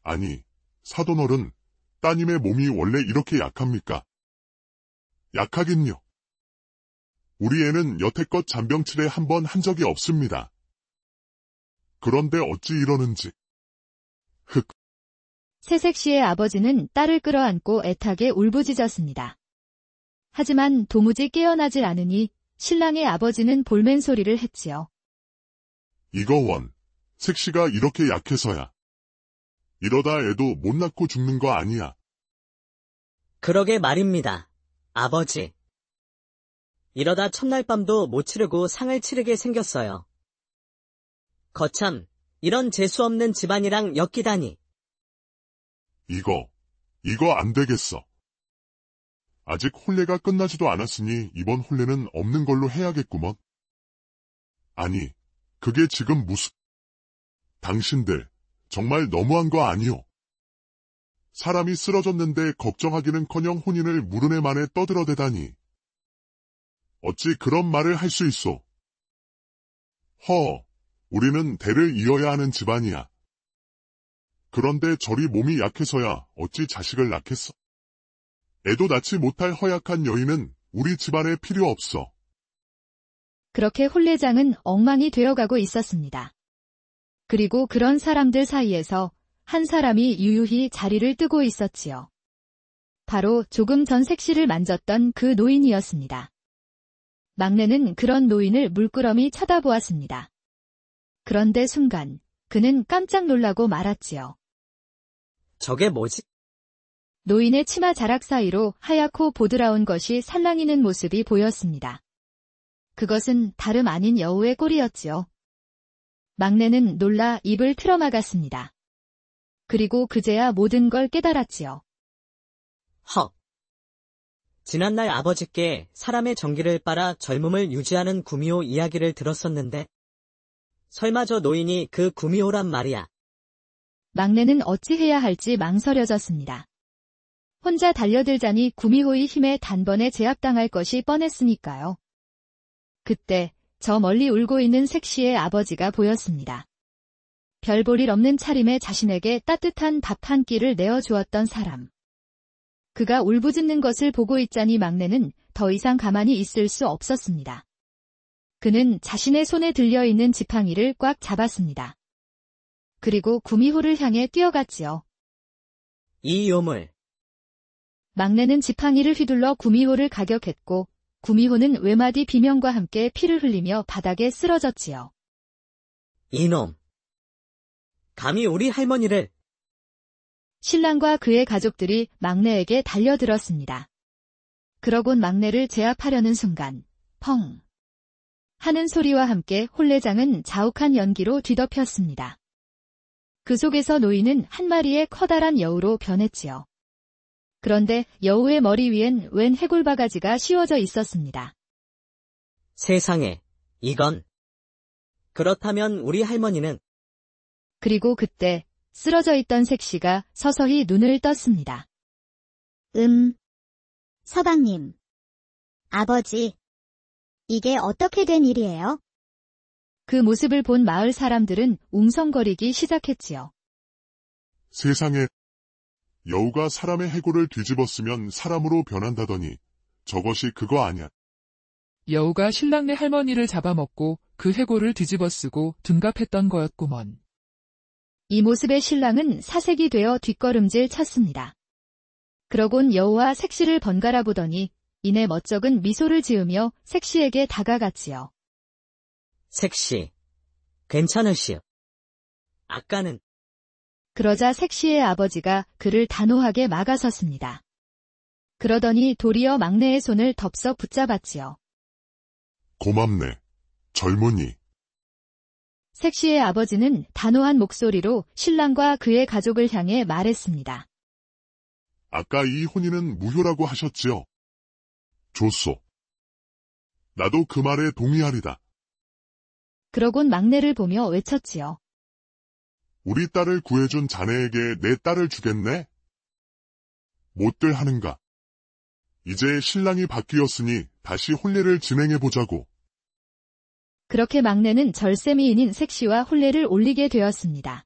아니, 사돈어른, 따님의 몸이 원래 이렇게 약합니까? 약하긴요. 우리 애는 여태껏 잔병치레 한 번 한 적이 없습니다. 그런데 어찌 이러는지. 흑. 새색시의 아버지는 딸을 끌어안고 애타게 울부짖었습니다. 하지만 도무지 깨어나질 않으니 신랑의 아버지는 볼멘 소리를 했지요. 이거 원, 색시가 이렇게 약해서야. 이러다 애도 못 낳고 죽는 거 아니야. 그러게 말입니다, 아버지. 이러다 첫날 밤도 못 치르고 상을 치르게 생겼어요. 거참, 이런 재수 없는 집안이랑 엮이다니. 이거 안 되겠어. 아직 혼례가 끝나지도 않았으니 이번 혼례는 없는 걸로 해야겠구먼. 아니, 그게 지금 무슨... 당신들, 정말 너무한 거 아니오? 사람이 쓰러졌는데 걱정하기는커녕 혼인을 무르네 만에 떠들어대다니. 어찌 그런 말을 할 수 있소? 우리는 대를 이어야 하는 집안이야. 그런데 저리 몸이 약해서야 어찌 자식을 낳겠어? 애도 낳지 못할 허약한 여인은 우리 집안에 필요 없어. 그렇게 혼례장은 엉망이 되어가고 있었습니다. 그리고 그런 사람들 사이에서 한 사람이 유유히 자리를 뜨고 있었지요. 바로 조금 전 색시를 만졌던 그 노인이었습니다. 막내는 그런 노인을 물끄러미 쳐다보았습니다. 그런데 순간 그는 깜짝 놀라고 말았지요. 저게 뭐지? 노인의 치마 자락 사이로 하얗고 보드라운 것이 살랑이는 모습이 보였습니다. 그것은 다름 아닌 여우의 꼴이었지요. 막내는 놀라 입을 틀어막았습니다. 그리고 그제야 모든 걸 깨달았지요. 지난날 아버지께 사람의 정기를 빨아 젊음을 유지하는 구미호 이야기를 들었었는데 설마 저 노인이 그 구미호란 말이야. 막내는 어찌해야 할지 망설여졌습니다. 혼자 달려들자니 구미호의 힘에 단번에 제압당할 것이 뻔했으니까요. 그때 저 멀리 울고 있는 색시의 아버지가 보였습니다. 별 볼 일 없는 차림에 자신에게 따뜻한 밥 한 끼를 내어주었던 사람. 그가 울부짖는 것을 보고 있자니 막내는 더 이상 가만히 있을 수 없었습니다. 그는 자신의 손에 들려있는 지팡이를 꽉 잡았습니다. 그리고 구미호를 향해 뛰어갔지요. 이 요물. 막내는 지팡이를 휘둘러 구미호를 가격했고 구미호는 외마디 비명과 함께 피를 흘리며 바닥에 쓰러졌지요. 이놈. 감히 우리 할머니를. 신랑과 그의 가족들이 막내에게 달려들었습니다. 그러곤 막내를 제압하려는 순간 펑 하는 소리와 함께 혼례장은 자욱한 연기로 뒤덮였습니다. 그 속에서 노인은 한 마리의 커다란 여우로 변했지요. 그런데 여우의 머리 위엔 웬 해골바가지가 씌워져 있었습니다. 세상에, 이건. 그렇다면 우리 할머니는. 그리고 그때 쓰러져 있던 색시가 서서히 눈을 떴습니다. 서방님. 아버지. 이게 어떻게 된 일이에요? 그 모습을 본 마을 사람들은 웅성거리기 시작했지요. 세상에, 여우가 사람의 해골을 뒤집었으면 사람으로 변한다더니 저것이 그거 아냐. 여우가 신랑네 할머니를 잡아먹고 그 해골을 뒤집어 쓰고 둔갑했던 거였구먼. 이 모습의 신랑은 사색이 되어 뒷걸음질 쳤습니다. 그러곤 여우와 색시를 번갈아 보더니 이내 멋쩍은 미소를 지으며 색시에게 다가갔지요. 색시, 괜찮으시오. 아까는. 그러자 색시의 아버지가 그를 단호하게 막아섰습니다. 그러더니 도리어 막내의 손을 덥석 붙잡았지요. 고맙네, 젊은이. 색시의 아버지는 단호한 목소리로 신랑과 그의 가족을 향해 말했습니다. 아까 이 혼인은 무효라고 하셨지요? 좋소. 나도 그 말에 동의하리다. 그러곤 막내를 보며 외쳤지요. 우리 딸을 구해준 자네에게 내 딸을 주겠네? 못들 하는가? 이제 신랑이 바뀌었으니 다시 혼례를 진행해보자고. 그렇게 막내는 절세미인인 색시와 혼례를 올리게 되었습니다.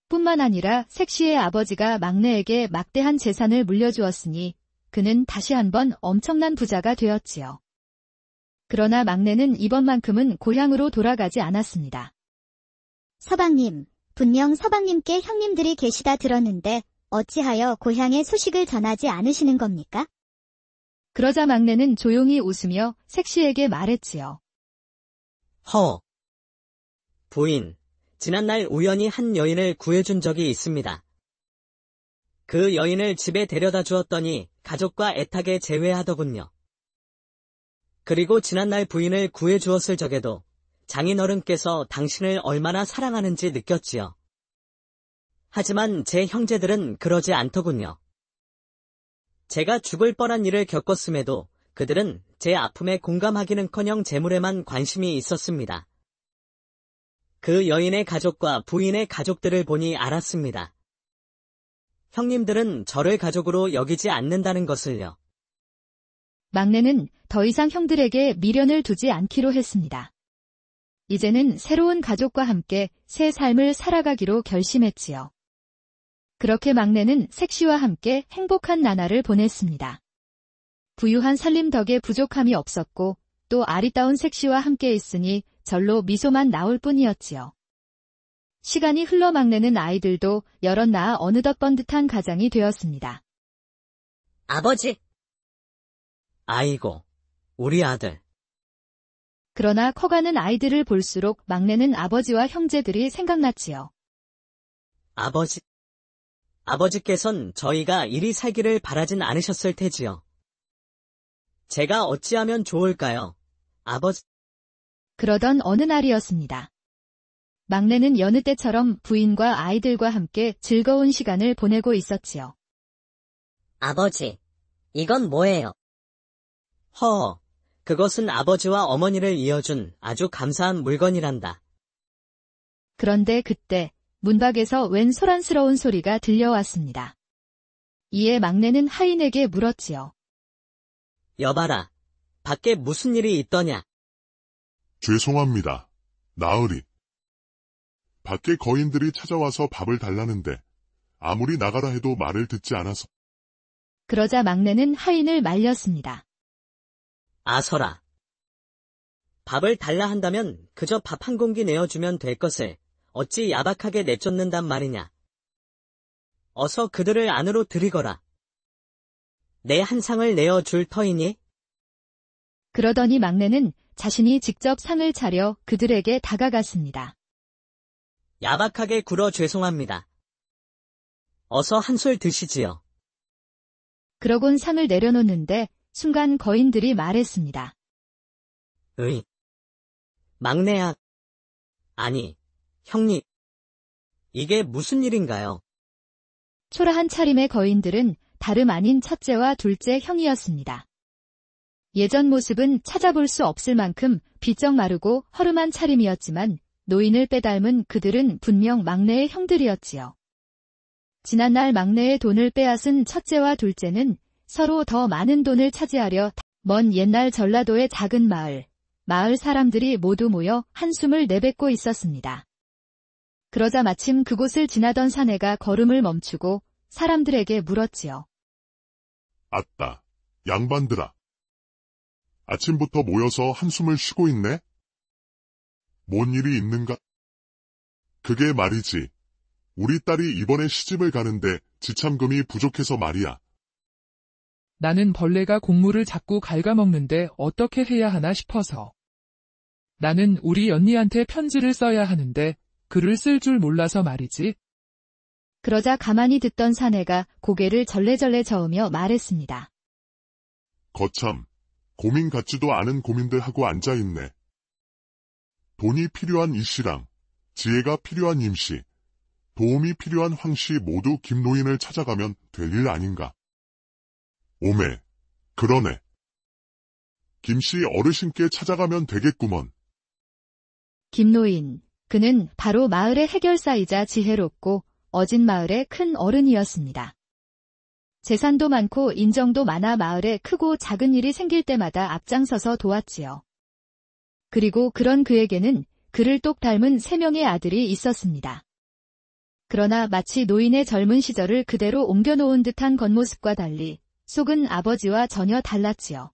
뿐만 아니라 색시의 아버지가 막내에게 막대한 재산을 물려주었으니 그는 다시 한번 엄청난 부자가 되었지요. 그러나 막내는 이번만큼은 고향으로 돌아가지 않았습니다. 서방님, 분명 서방님께 형님들이 계시다 들었는데 어찌하여 고향의 소식을 전하지 않으시는 겁니까? 그러자 막내는 조용히 웃으며 색시에게 말했지요. 부인, 지난날 우연히 한 여인을 구해준 적이 있습니다. 그 여인을 집에 데려다 주었더니 가족과 애타게 재회하더군요. 그리고 지난날 부인을 구해주었을 적에도 장인어른께서 당신을 얼마나 사랑하는지 느꼈지요. 하지만 제 형제들은 그러지 않더군요. 제가 죽을 뻔한 일을 겪었음에도 그들은 제 아픔에 공감하기는커녕 재물에만 관심이 있었습니다. 그 여인의 가족과 부인의 가족들을 보니 알았습니다. 형님들은 저를 가족으로 여기지 않는다는 것을요. 막내는 더 이상 형들에게 미련을 두지 않기로 했습니다. 이제는 새로운 가족과 함께 새 삶을 살아가기로 결심했지요. 그렇게 막내는 색시와 함께 행복한 나날을 보냈습니다. 부유한 살림 덕에 부족함이 없었고 또 아리따운 색시와 함께 있으니 절로 미소만 나올 뿐이었지요. 시간이 흘러 막내는 아이들도 여럿 낳아 어느덧 번듯한 가장이 되었습니다. 아버지! 아이고, 우리 아들. 그러나 커가는 아이들을 볼수록 막내는 아버지와 형제들이 생각났지요. 아버지께선 저희가 이리 살기를 바라진 않으셨을 테지요. 제가 어찌하면 좋을까요, 아버지? 그러던 어느 날이었습니다. 막내는 여느 때처럼 부인과 아이들과 함께 즐거운 시간을 보내고 있었지요. 아버지, 이건 뭐예요? 그것은 아버지와 어머니를 이어준 아주 감사한 물건이란다. 그런데 그때 문밖에서 웬 소란스러운 소리가 들려왔습니다. 이에 막내는 하인에게 물었지요. 여봐라, 밖에 무슨 일이 있더냐? 죄송합니다. 나으리. 밖에 거인들이 찾아와서 밥을 달라는데 아무리 나가라 해도 말을 듣지 않아서. 그러자 막내는 하인을 말렸습니다. 아서라. 밥을 달라 한다면 그저 밥 한 공기 내어주면 될 것을 어찌 야박하게 내쫓는단 말이냐. 어서 그들을 안으로 들이거라. 내 한 상을 내어줄 터이니? 그러더니 막내는 자신이 직접 상을 차려 그들에게 다가갔습니다. 야박하게 굴어 죄송합니다. 어서 한술 드시지요. 그러곤 상을 내려놓는데 순간 거인들이 말했습니다. 막내야. 아니, 형님. 이게 무슨 일인가요? 초라한 차림의 거인들은 다름 아닌 첫째와 둘째 형이었습니다. 예전 모습은 찾아볼 수 없을 만큼 비쩍 마르고 허름한 차림이었지만 노인을 빼닮은 그들은 분명 막내의 형들이었지요. 지난날 막내의 돈을 빼앗은 첫째와 둘째는 서로 더 많은 돈을 차지하려 먼 옛날 전라도의 작은 마을 사람들이 모두 모여 한숨을 내뱉고 있었습니다. 그러자 마침 그곳을 지나던 사내가 걸음을 멈추고 사람들에게 물었지요. 아따, 양반들아. 아침부터 모여서 한숨을 쉬고 있네? 뭔 일이 있는가? 그게 말이지. 우리 딸이 이번에 시집을 가는데 지참금이 부족해서 말이야. 나는 벌레가 곡물을 자꾸 갉아먹는데 어떻게 해야 하나 싶어서. 나는 우리 연니한테 편지를 써야 하는데 글을 쓸 줄 몰라서 말이지. 그러자 가만히 듣던 사내가 고개를 절레절레 저으며 말했습니다. 거참, 고민 같지도 않은 고민들 하고 앉아있네. 돈이 필요한 이씨랑, 지혜가 필요한 임씨, 도움이 필요한 황씨 모두 김노인을 찾아가면 될 일 아닌가. 오메, 그러네. 김씨 어르신께 찾아가면 되겠구먼. 김노인, 그는 바로 마을의 해결사이자 지혜롭고 어진 마을의 큰 어른이었습니다. 재산도 많고 인정도 많아 마을에 크고 작은 일이 생길 때마다 앞장서서 도왔지요. 그리고 그런 그에게는 그를 똑 닮은 3명의 아들이 있었습니다. 그러나 마치 노인의 젊은 시절을 그대로 옮겨놓은 듯한 겉모습과 달리 속은 아버지와 전혀 달랐지요.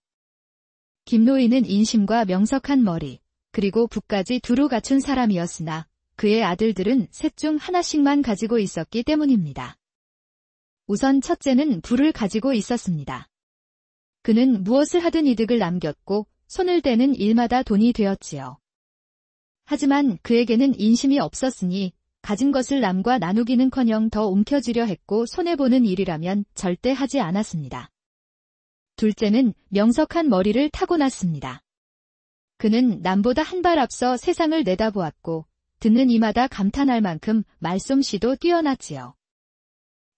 김노인은 인심과 명석한 머리, 그리고 붓까지 두루 갖춘 사람이었으나 그의 아들들은 셋 중 하나씩만 가지고 있었기 때문입니다. 우선 첫째는 부를 가지고 있었습니다. 그는 무엇을 하든 이득을 남겼고 손을 대는 일마다 돈이 되었지요. 하지만 그에게는 인심이 없었으니 가진 것을 남과 나누기는커녕 더 움켜쥐려 했고 손해보는 일이라면 절대 하지 않았습니다. 둘째는 명석한 머리를 타고났습니다. 그는 남보다 한 발 앞서 세상을 내다보았고 듣는 이마다 감탄할 만큼 말솜씨도 뛰어났지요.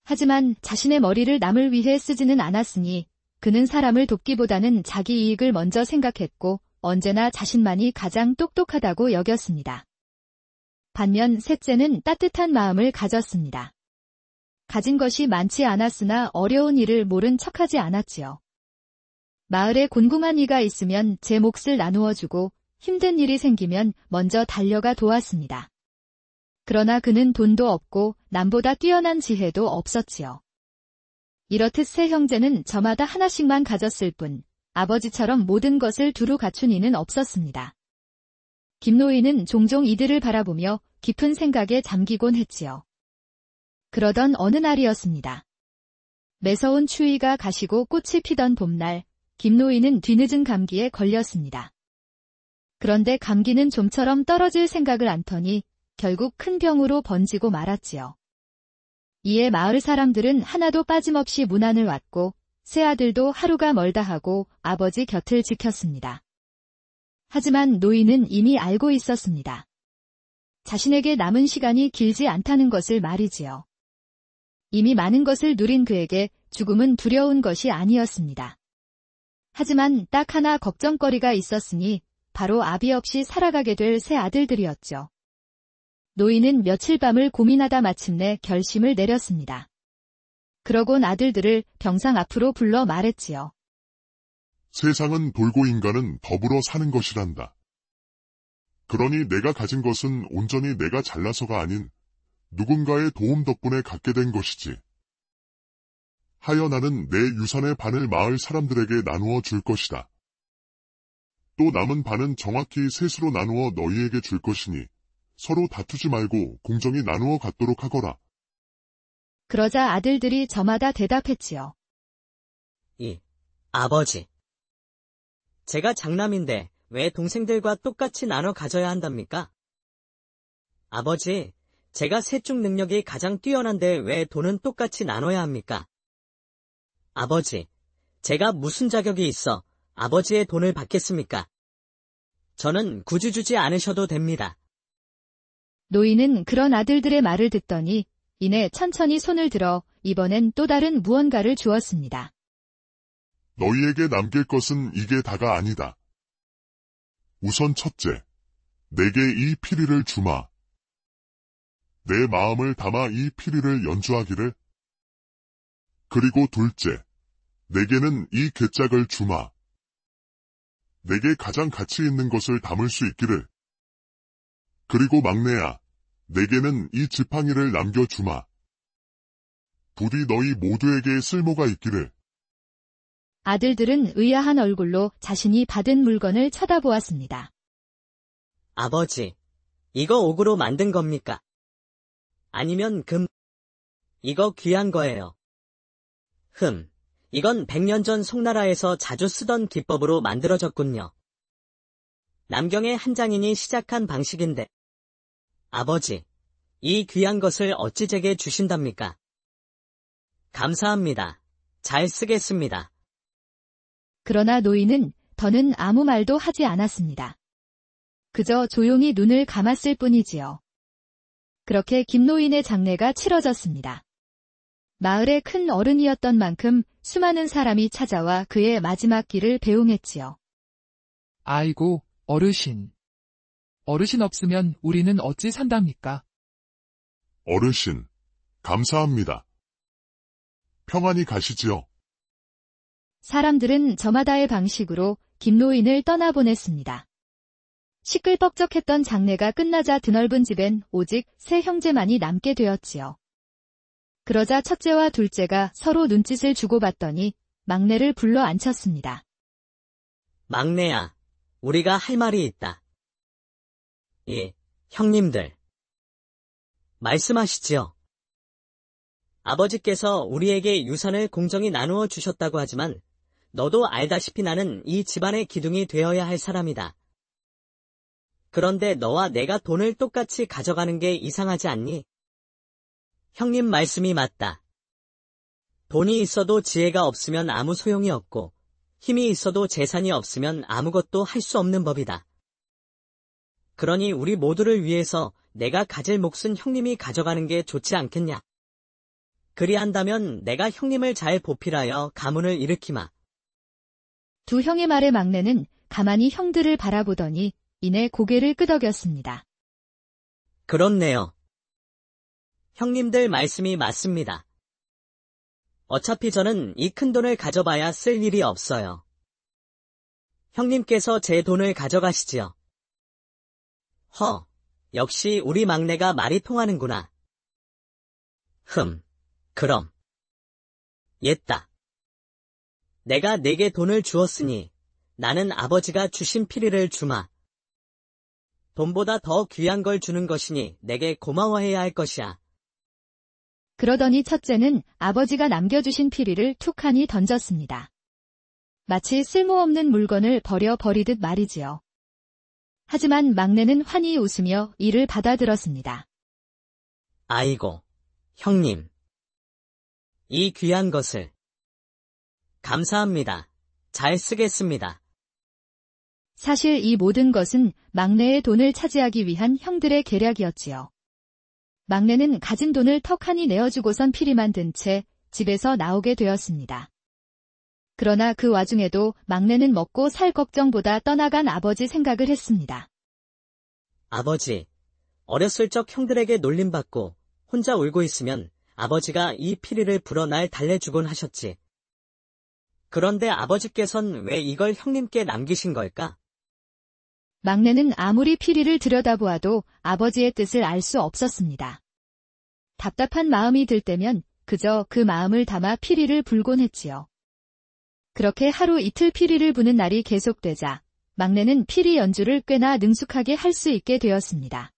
하지만 자신의 머리를 남을 위해 쓰지는 않았으니 그는 사람을 돕기보다는 자기 이익을 먼저 생각했고 언제나 자신만이 가장 똑똑하다고 여겼습니다. 반면 셋째는 따뜻한 마음을 가졌습니다. 가진 것이 많지 않았으나 어려운 일을 모른 척하지 않았지요. 마을에 곤궁한 이가 있으면 제 몫을 나누어 주고 힘든 일이 생기면 먼저 달려가 도왔습니다. 그러나 그는 돈도 없고 남보다 뛰어난 지혜도 없었지요. 이렇듯 세 형제는 저마다 하나씩만 가졌을 뿐 아버지처럼 모든 것을 두루 갖춘 이는 없었습니다. 김노인은 종종 이들을 바라보며 깊은 생각에 잠기곤 했지요. 그러던 어느 날이었습니다. 매서운 추위가 가시고 꽃이 피던 봄날, 김노인은 뒤늦은 감기에 걸렸습니다. 그런데 감기는 좀처럼 떨어질 생각을 않더니 결국 큰 병으로 번지고 말았지요. 이에 마을 사람들은 하나도 빠짐없이 문안을 왔고 세 아들도 하루가 멀다 하고 아버지 곁을 지켰습니다. 하지만 노인은 이미 알고 있었습니다. 자신에게 남은 시간이 길지 않다는 것을 말이지요. 이미 많은 것을 누린 그에게 죽음은 두려운 것이 아니었습니다. 하지만 딱 하나 걱정거리가 있었으니 바로 아비 없이 살아가게 될 세 아들들이었죠. 노인은 며칠 밤을 고민하다 마침내 결심을 내렸습니다. 그러곤 아들들을 병상 앞으로 불러 말했지요. 세상은 돌고 인간은 더불어 사는 것이란다. 그러니 내가 가진 것은 온전히 내가 잘나서가 아닌 누군가의 도움 덕분에 갖게 된 것이지. 하여 나는 내 유산의 반을 마을 사람들에게 나누어 줄 것이다. 또 남은 반은 정확히 셋으로 나누어 너희에게 줄 것이니 서로 다투지 말고 공정히 나누어 갖도록 하거라. 그러자 아들들이 저마다 대답했지요. 아버지. 제가 장남인데 왜 동생들과 똑같이 나눠 가져야 한답니까? 아버지, 제가 셋 중 능력이 가장 뛰어난데 왜 돈은 똑같이 나눠야 합니까? 아버지, 제가 무슨 자격이 있어 아버지의 돈을 받겠습니까? 저는 굳이 주지 않으셔도 됩니다. 노인은 그런 아들들의 말을 듣더니 이내 천천히 손을 들어 이번엔 또 다른 무언가를 주었습니다. 너희에게 남길 것은 이게 다가 아니다. 우선 첫째, 내게 이 피리를 주마. 내 마음을 담아 이 피리를 연주하기를. 그리고 둘째, 내게는 이 괴짝을 주마. 내게 가장 가치 있는 것을 담을 수 있기를. 그리고 막내야, 내게는 이 지팡이를 남겨주마. 부디 너희 모두에게 쓸모가 있기를. 아들들은 의아한 얼굴로 자신이 받은 물건을 쳐다보았습니다. 아버지, 이거 옥으로 만든 겁니까? 아니면 금? 이거 귀한 거예요. 이건 100년 전 송나라에서 자주 쓰던 기법으로 만들어졌군요. 남경의 한 장인이 시작한 방식인데. 아버지, 이 귀한 것을 어찌 제게 주신답니까? 감사합니다. 잘 쓰겠습니다. 그러나 노인은 더는 아무 말도 하지 않았습니다. 그저 조용히 눈을 감았을 뿐이지요. 그렇게 김노인의 장례가 치러졌습니다. 마을의 큰 어른이었던 만큼 수많은 사람이 찾아와 그의 마지막 길을 배웅했지요. 아이고, 어르신. 어르신 없으면 우리는 어찌 산답니까? 어르신, 감사합니다. 평안히 가시지요. 사람들은 저마다의 방식으로 김노인을 떠나보냈습니다. 시끌벅적했던 장례가 끝나자 드넓은 집엔 오직 세 형제만이 남게 되었지요. 그러자 첫째와 둘째가 서로 눈짓을 주고받더니 막내를 불러 앉혔습니다. 막내야, 우리가 할 말이 있다. 형님들. 말씀하시지요. 아버지께서 우리에게 유산을 공정히 나누어 주셨다고 하지만 너도 알다시피 나는 이 집안의 기둥이 되어야 할 사람이다. 그런데 너와 내가 돈을 똑같이 가져가는 게 이상하지 않니? 형님 말씀이 맞다. 돈이 있어도 지혜가 없으면 아무 소용이 없고 힘이 있어도 재산이 없으면 아무것도 할 수 없는 법이다. 그러니 우리 모두를 위해서 내가 가질 몫은 형님이 가져가는 게 좋지 않겠냐? 그리한다면 내가 형님을 잘 보필하여 가문을 일으키마. 두 형의 말에 막내는 가만히 형들을 바라보더니 이내 고개를 끄덕였습니다. 그렇네요. 형님들 말씀이 맞습니다. 어차피 저는 이 큰 돈을 가져봐야 쓸 일이 없어요. 형님께서 제 돈을 가져가시지요. 역시 우리 막내가 말이 통하는구나. 그럼. 옛다. 내가 네게 돈을 주었으니 나는 아버지가 주신 피리를 주마. 돈보다 더 귀한 걸 주는 것이니 내게 고마워해야 할 것이야. 그러더니 첫째는 아버지가 남겨주신 피리를 툭하니 던졌습니다. 마치 쓸모없는 물건을 버리듯 말이지요. 하지만 막내는 환히 웃으며 이를 받아들었습니다. 아이고, 형님. 이 귀한 것을. 감사합니다. 잘 쓰겠습니다. 사실 이 모든 것은 막내의 돈을 차지하기 위한 형들의 계략이었지요. 막내는 가진 돈을 턱하니 내어주고선 피리만 든 채 집에서 나오게 되었습니다. 그러나 그 와중에도 막내는 먹고 살 걱정보다 떠나간 아버지 생각을 했습니다. 아버지, 어렸을 적 형들에게 놀림받고 혼자 울고 있으면 아버지가 이 피리를 불어 날 달래주곤 하셨지. 그런데 아버지께선 왜 이걸 형님께 남기신 걸까? 막내는 아무리 피리를 들여다보아도 아버지의 뜻을 알 수 없었습니다. 답답한 마음이 들 때면 그저 그 마음을 담아 피리를 불곤 했지요. 그렇게 하루 이틀 피리를 부는 날이 계속되자 막내는 피리 연주를 꽤나 능숙하게 할 수 있게 되었습니다.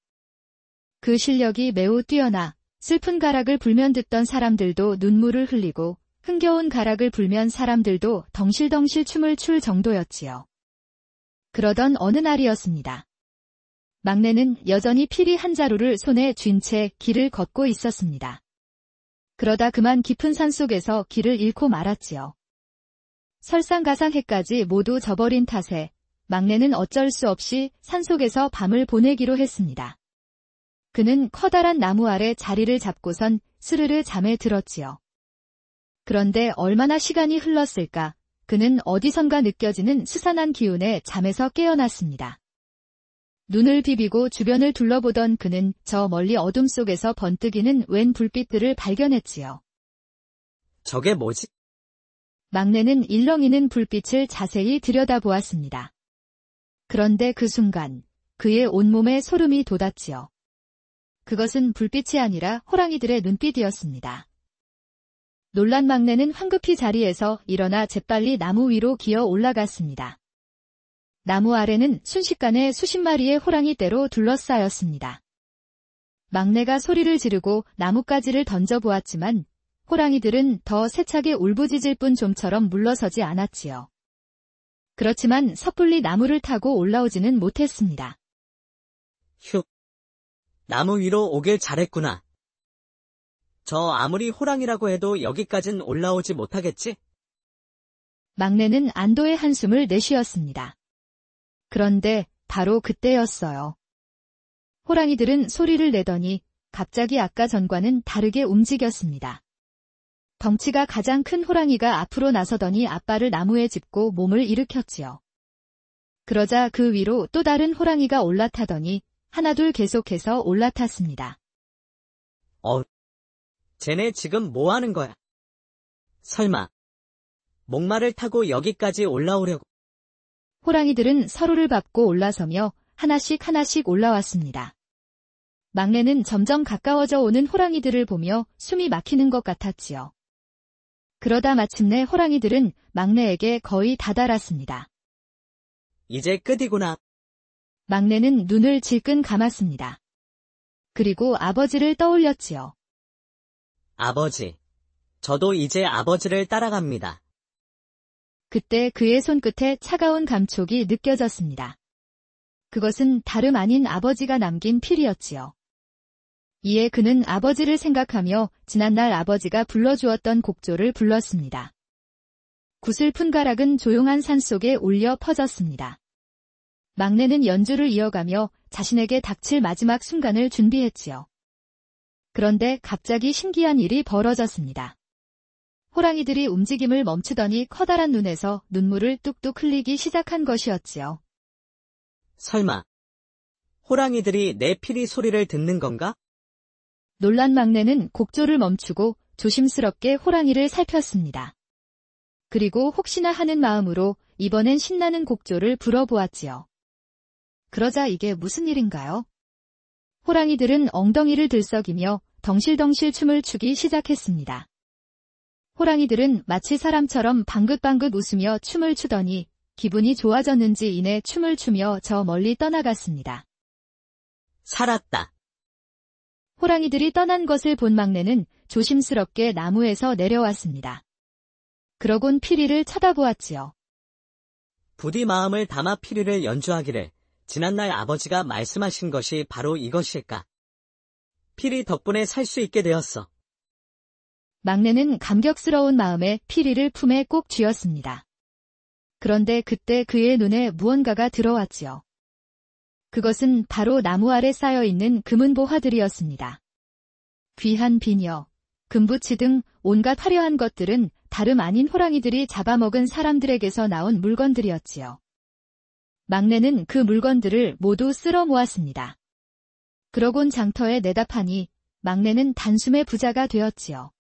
그 실력이 매우 뛰어나 슬픈 가락을 불면 듣던 사람들도 눈물을 흘리고 흥겨운 가락을 불면 사람들도 덩실덩실 춤을 출 정도였지요. 그러던 어느 날이었습니다. 막내는 여전히 피리 한 자루를 손에 쥔 채 길을 걷고 있었습니다. 그러다 그만 깊은 산속에서 길을 잃고 말았지요. 설상가상 해까지 모두 져버린 탓에 막내는 어쩔 수 없이 산속에서 밤을 보내기로 했습니다. 그는 커다란 나무 아래 자리를 잡고선 스르르 잠에 들었지요. 그런데 얼마나 시간이 흘렀을까? 그는 어디선가 느껴지는 스산한 기운에 잠에서 깨어났습니다. 눈을 비비고 주변을 둘러보던 그는 저 멀리 어둠 속에서 번뜩이는 웬 불빛들을 발견했지요. 저게 뭐지? 막내는 일렁이는 불빛을 자세히 들여다보았습니다. 그런데 그 순간 그의 온몸에 소름이 돋았지요. 그것은 불빛이 아니라 호랑이들의 눈빛이었습니다. 놀란 막내는 황급히 자리에서 일어나 재빨리 나무 위로 기어 올라갔습니다. 나무 아래는 순식간에 수십 마리의 호랑이 떼로 둘러싸였습니다. 막내가 소리를 지르고 나뭇가지를 던져보았지만 호랑이들은 더 세차게 울부짖을 뿐 좀처럼 물러서지 않았지요. 그렇지만 섣불리 나무를 타고 올라오지는 못했습니다. 휴, 나무 위로 오길 잘했구나. 저 아무리 호랑이라고 해도 여기까진 올라오지 못하겠지? 막내는 안도의 한숨을 내쉬었습니다. 그런데 바로 그때였어요. 호랑이들은 소리를 내더니 갑자기 아까 전과는 다르게 움직였습니다. 덩치가 가장 큰 호랑이가 앞으로 나서더니 앞발을 나무에 짚고 몸을 일으켰지요. 그러자 그 위로 또 다른 호랑이가 올라타더니 하나둘 계속해서 올라탔습니다. 쟤네 지금 뭐 하는 거야? 설마 목마를 타고 여기까지 올라오려고? 호랑이들은 서로를 밟고 올라서며 하나씩 하나씩 올라왔습니다. 막내는 점점 가까워져 오는 호랑이들을 보며 숨이 막히는 것 같았지요. 그러다 마침내 호랑이들은 막내에게 거의 다다랐습니다. 이제 끝이구나. 막내는 눈을 질끈 감았습니다. 그리고 아버지를 떠올렸지요. 아버지, 저도 이제 아버지를 따라갑니다. 그때 그의 손끝에 차가운 감촉이 느껴졌습니다. 그것은 다름 아닌 아버지가 남긴 필이었지요. 이에 그는 아버지를 생각하며 지난날 아버지가 불러주었던 곡조를 불렀습니다. 구슬픈 가락은 조용한 산속에 울려 퍼졌습니다. 막내는 연주를 이어가며 자신에게 닥칠 마지막 순간을 준비했지요. 그런데 갑자기 신기한 일이 벌어졌습니다. 호랑이들이 움직임을 멈추더니 커다란 눈에서 눈물을 뚝뚝 흘리기 시작한 것이었지요. 설마, 호랑이들이 내 피리 소리를 듣는 건가? 놀란 막내는 곡조를 멈추고 조심스럽게 호랑이를 살폈습니다. 그리고 혹시나 하는 마음으로 이번엔 신나는 곡조를 불어보았지요. 그러자 이게 무슨 일인가요? 호랑이들은 엉덩이를 들썩이며 덩실덩실 춤을 추기 시작했습니다. 호랑이들은 마치 사람처럼 방긋방긋 웃으며 춤을 추더니 기분이 좋아졌는지 이내 춤을 추며 저 멀리 떠나갔습니다. 살았다. 호랑이들이 떠난 것을 본 막내는 조심스럽게 나무에서 내려왔습니다. 그러곤 피리를 쳐다보았지요. 부디 마음을 담아 피리를 연주하기를 지난날 아버지가 말씀하신 것이 바로 이것일까? 피리 덕분에 살 수 있게 되었어. 막내는 감격스러운 마음에 피리를 품에 꼭 쥐었습니다. 그런데 그때 그의 눈에 무언가가 들어왔지요. 그것은 바로 나무 아래 쌓여있는 금은보화들이었습니다. 귀한 비녀, 금부치 등 온갖 화려한 것들은 다름 아닌 호랑이들이 잡아먹은 사람들에게서 나온 물건들이었지요. 막내는 그 물건들을 모두 쓸어 모았습니다. 그러곤 장터에 내다 파니 막내는 단숨에 부자가 되었지요.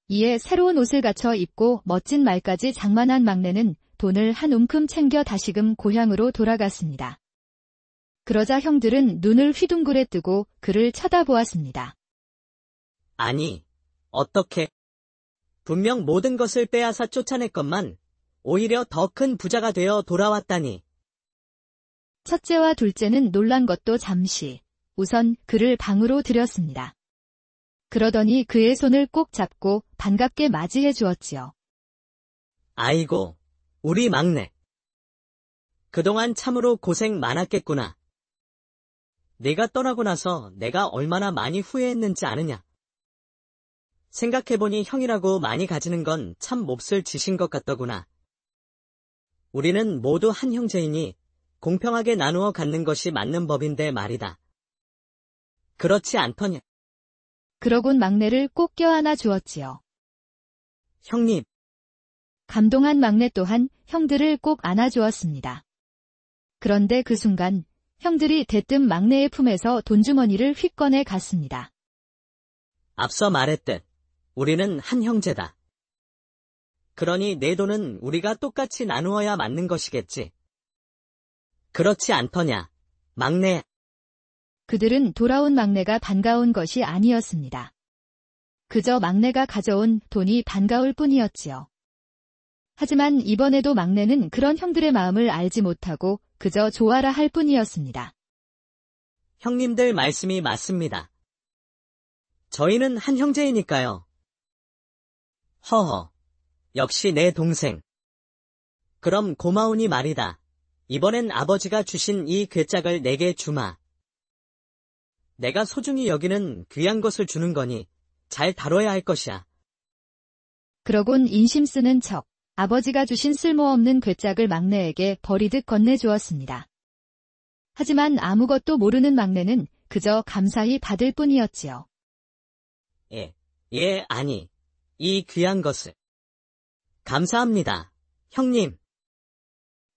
이에 새로운 옷을 갖춰 입고 멋진 말까지 장만한 막내는 돈을 한 움큼 챙겨 다시금 고향으로 돌아갔습니다. 그러자 형들은 눈을 휘둥그레 뜨고 그를 쳐다보았습니다. 아니, 어떻게? 분명 모든 것을 빼앗아 쫓아냈건만 오히려 더 큰 부자가 되어 돌아왔다니. 첫째와 둘째는 놀란 것도 잠시, 우선 그를 방으로 들였습니다. 그러더니 그의 손을 꼭 잡고 반갑게 맞이해 주었지요. 아이고, 우리 막내. 그동안 참으로 고생 많았겠구나. 네가 떠나고 나서 내가 얼마나 많이 후회했는지 아느냐. 생각해보니 형이라고 많이 가지는 건 참 몹쓸 짓인 것 같더구나. 우리는 모두 한 형제이니 공평하게 나누어 갖는 것이 맞는 법인데 말이다. 그렇지 않더냐? 그러곤 막내를 꼭 껴안아 주었지요. 형님, 감동한 막내 또한 형들을 꼭 안아주었습니다. 그런데 그 순간 형들이 대뜸 막내의 품에서 돈주머니를 휙 꺼내 갔습니다. 앞서 말했듯 우리는 한 형제다. 그러니 내 돈은 우리가 똑같이 나누어야 맞는 것이겠지. 그렇지 않더냐, 막내. 그들은 돌아온 막내가 반가운 것이 아니었습니다. 그저 막내가 가져온 돈이 반가울 뿐이었지요. 하지만 이번에도 막내는 그런 형들의 마음을 알지 못하고 그저 좋아라 할 뿐이었습니다. 형님들 말씀이 맞습니다. 저희는 한 형제이니까요. 허허, 역시 내 동생. 그럼 고마우니 말이다. 이번엔 아버지가 주신 이 괴짝을 내게 주마. 내가 소중히 여기는 귀한 것을 주는 거니 잘 다뤄야 할 것이야. 그러곤 인심 쓰는 척 아버지가 주신 쓸모없는 괴짝을 막내에게 버리듯 건네주었습니다. 하지만 아무것도 모르는 막내는 그저 감사히 받을 뿐이었지요. 아니, 이 귀한 것을. 감사합니다, 형님.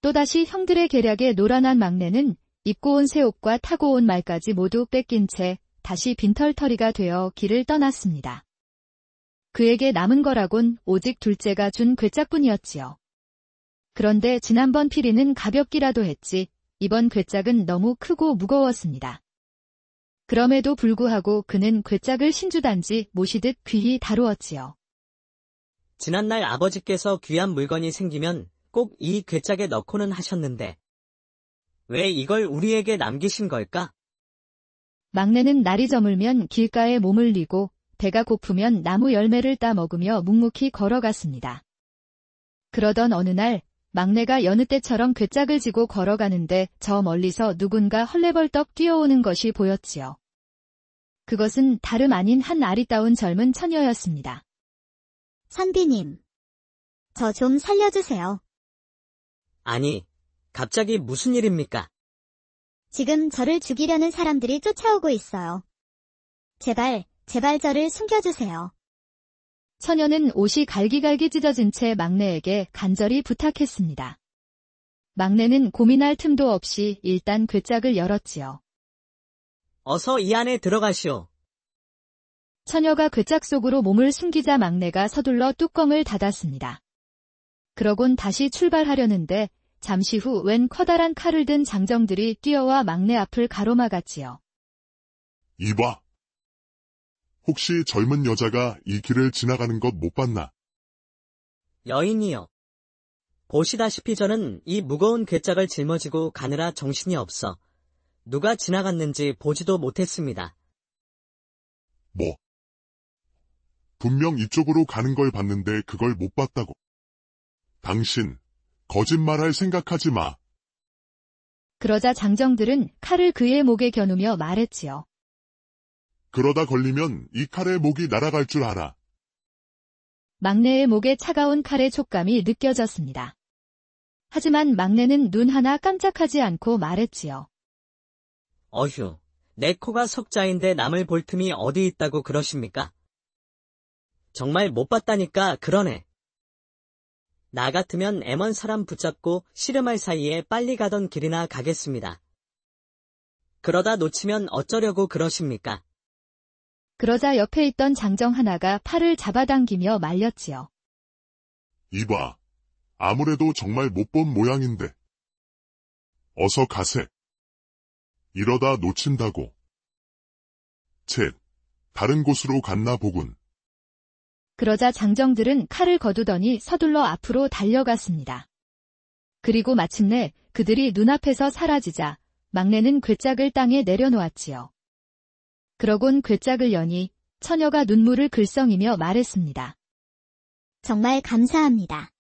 또다시 형들의 계략에 놀아난 막내는 입고 온 새 옷과 타고 온 말까지 모두 뺏긴 채 다시 빈털터리가 되어 길을 떠났습니다. 그에게 남은 거라곤 오직 둘째가 준 괴짝뿐이었지요. 그런데 지난번 피리는 가볍기라도 했지 이번 괴짝은 너무 크고 무거웠습니다. 그럼에도 불구하고 그는 괴짝을 신주단지 모시듯 귀히 다루었지요. 지난날 아버지께서 귀한 물건이 생기면 꼭 이 괴짝에 넣고는 하셨는데 왜 이걸 우리에게 남기신 걸까? 막내는 날이 저물면 길가에 몸을 뉘고 배가 고프면 나무 열매를 따 먹으며 묵묵히 걸어갔습니다. 그러던 어느 날 막내가 여느 때처럼 괴짝을 지고 걸어가는데 저 멀리서 누군가 헐레벌떡 뛰어오는 것이 보였지요. 그것은 다름 아닌 한 아리따운 젊은 처녀였습니다. 선비님, 저 좀 살려주세요. 아니, 갑자기 무슨 일입니까? 지금 저를 죽이려는 사람들이 쫓아오고 있어요. 제발 제발 저를 숨겨주세요. 처녀는 옷이 갈기갈기 찢어진 채 막내에게 간절히 부탁했습니다. 막내는 고민할 틈도 없이 일단 괴짝을 열었지요. 어서 이 안에 들어가시오. 처녀가 괴짝 속으로 몸을 숨기자 막내가 서둘러 뚜껑을 닫았습니다. 그러곤 다시 출발하려는데 잠시 후 웬 커다란 칼을 든 장정들이 뛰어와 막내 앞을 가로막았지요. 이봐. 혹시 젊은 여자가 이 길을 지나가는 것 못 봤나? 여인이여. 보시다시피 저는 이 무거운 괴짝을 짊어지고 가느라 정신이 없어 누가 지나갔는지 보지도 못했습니다. 뭐? 분명 이쪽으로 가는 걸 봤는데 그걸 못 봤다고. 당신, 거짓말할 생각하지 마. 그러자 장정들은 칼을 그의 목에 겨누며 말했지요. 그러다 걸리면 이 칼의 목이 날아갈 줄 알아. 막내의 목에 차가운 칼의 촉감이 느껴졌습니다. 하지만 막내는 눈 하나 깜짝하지 않고 말했지요. 어휴, 내 코가 석자인데 남을 볼 틈이 어디 있다고 그러십니까? 정말 못 봤다니까 그러네. 나 같으면 애먼 사람 붙잡고 씨름할 사이에 빨리 가던 길이나 가겠습니다. 그러다 놓치면 어쩌려고 그러십니까? 그러자 옆에 있던 장정 하나가 팔을 잡아당기며 말렸지요. 이봐. 아무래도 정말 못 본 모양인데. 어서 가세. 이러다 놓친다고. 쳇, 다른 곳으로 갔나 보군. 그러자 장정들은 칼을 거두더니 서둘러 앞으로 달려갔습니다. 그리고 마침내 그들이 눈앞에서 사라지자 막내는 괴짝을 땅에 내려놓았지요. 그러곤 괴짝을 여니 처녀가 눈물을 글썽이며 말했습니다. 정말 감사합니다.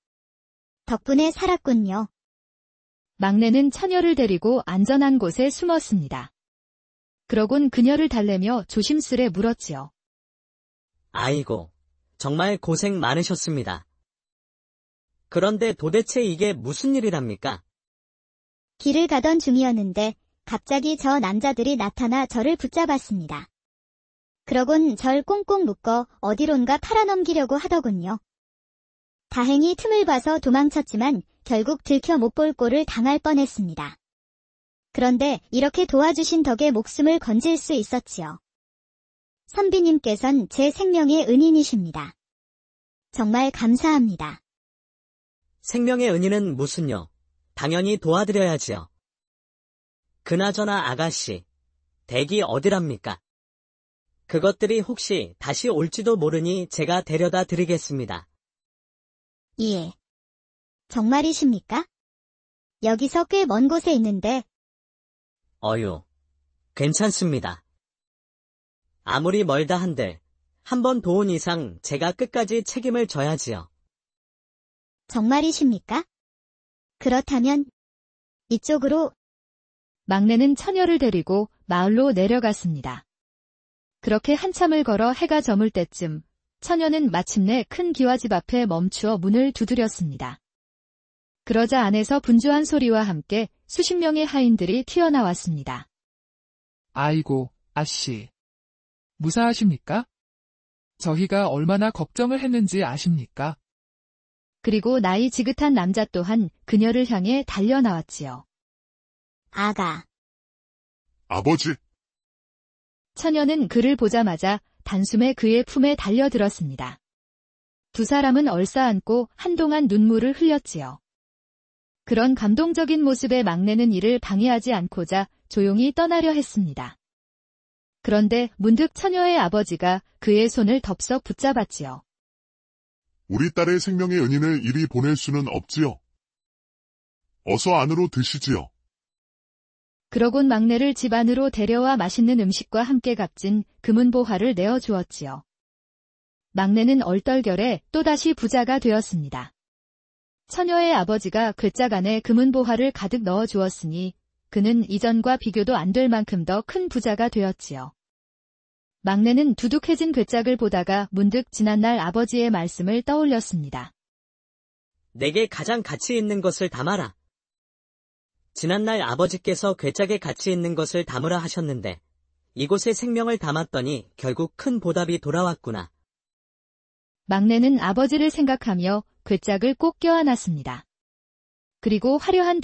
덕분에 살았군요. 막내는 처녀를 데리고 안전한 곳에 숨었습니다. 그러곤 그녀를 달래며 조심스레 물었지요. 아이고, 정말 고생 많으셨습니다. 그런데 도대체 이게 무슨 일이랍니까? 길을 가던 중이었는데 갑자기 저 남자들이 나타나 저를 붙잡았습니다. 그러곤 절 꽁꽁 묶어 어디론가 팔아넘기려고 하더군요. 다행히 틈을 봐서 도망쳤지만 결국 들켜 못 볼 꼴을 당할 뻔했습니다. 그런데 이렇게 도와주신 덕에 목숨을 건질 수 있었지요. 선비님께선 제 생명의 은인이십니다. 정말 감사합니다. 생명의 은인은 무슨요? 당연히 도와드려야지요. 그나저나 아가씨, 댁이 어디랍니까? 그것들이 혹시 다시 올지도 모르니 제가 데려다 드리겠습니다. 예. 정말이십니까? 여기서 꽤 먼 곳에 있는데. 어휴, 괜찮습니다. 아무리 멀다 한들 한 번 도운 이상 제가 끝까지 책임을 져야지요. 정말이십니까? 그렇다면 이쪽으로. 막내는 처녀를 데리고 마을로 내려갔습니다. 그렇게 한참을 걸어 해가 저물 때쯤 처녀는 마침내 큰 기와집 앞에 멈추어 문을 두드렸습니다. 그러자 안에서 분주한 소리와 함께 수십 명의 하인들이 튀어나왔습니다. 아이고, 아씨. 무사하십니까? 저희가 얼마나 걱정을 했는지 아십니까? 그리고 나이 지긋한 남자 또한 그녀를 향해 달려나왔지요. 아가. 아버지. 처녀는 그를 보자마자 단숨에 그의 품에 달려들었습니다. 두 사람은 얼싸안고 한동안 눈물을 흘렸지요. 그런 감동적인 모습에 막내는 이를 방해하지 않고자 조용히 떠나려 했습니다. 그런데 문득 처녀의 아버지가 그의 손을 덥석 붙잡았지요. 우리 딸의 생명의 은인을 이리 보낼 수는 없지요. 어서 안으로 드시지요. 그러곤 막내를 집 안으로 데려와 맛있는 음식과 함께 값진 금은보화를 내어주었지요. 막내는 얼떨결에 또다시 부자가 되었습니다. 처녀의 아버지가 괴짝 안에 금은보화를 가득 넣어주었으니 그는 이전과 비교도 안 될 만큼 더 큰 부자가 되었지요. 막내는 두둑해진 괴짝을 보다가 문득 지난날 아버지의 말씀을 떠올렸습니다. 내게 가장 가치 있는 것을 담아라. 지난날 아버지께서 괴짝에 가치 있는 것을 담으라 하셨는데 이곳에 생명을 담았더니 결국 큰 보답이 돌아왔구나. 막내는 아버지를 생각하며 괴짝을 꼭 껴안았습니다. 그리고 화려한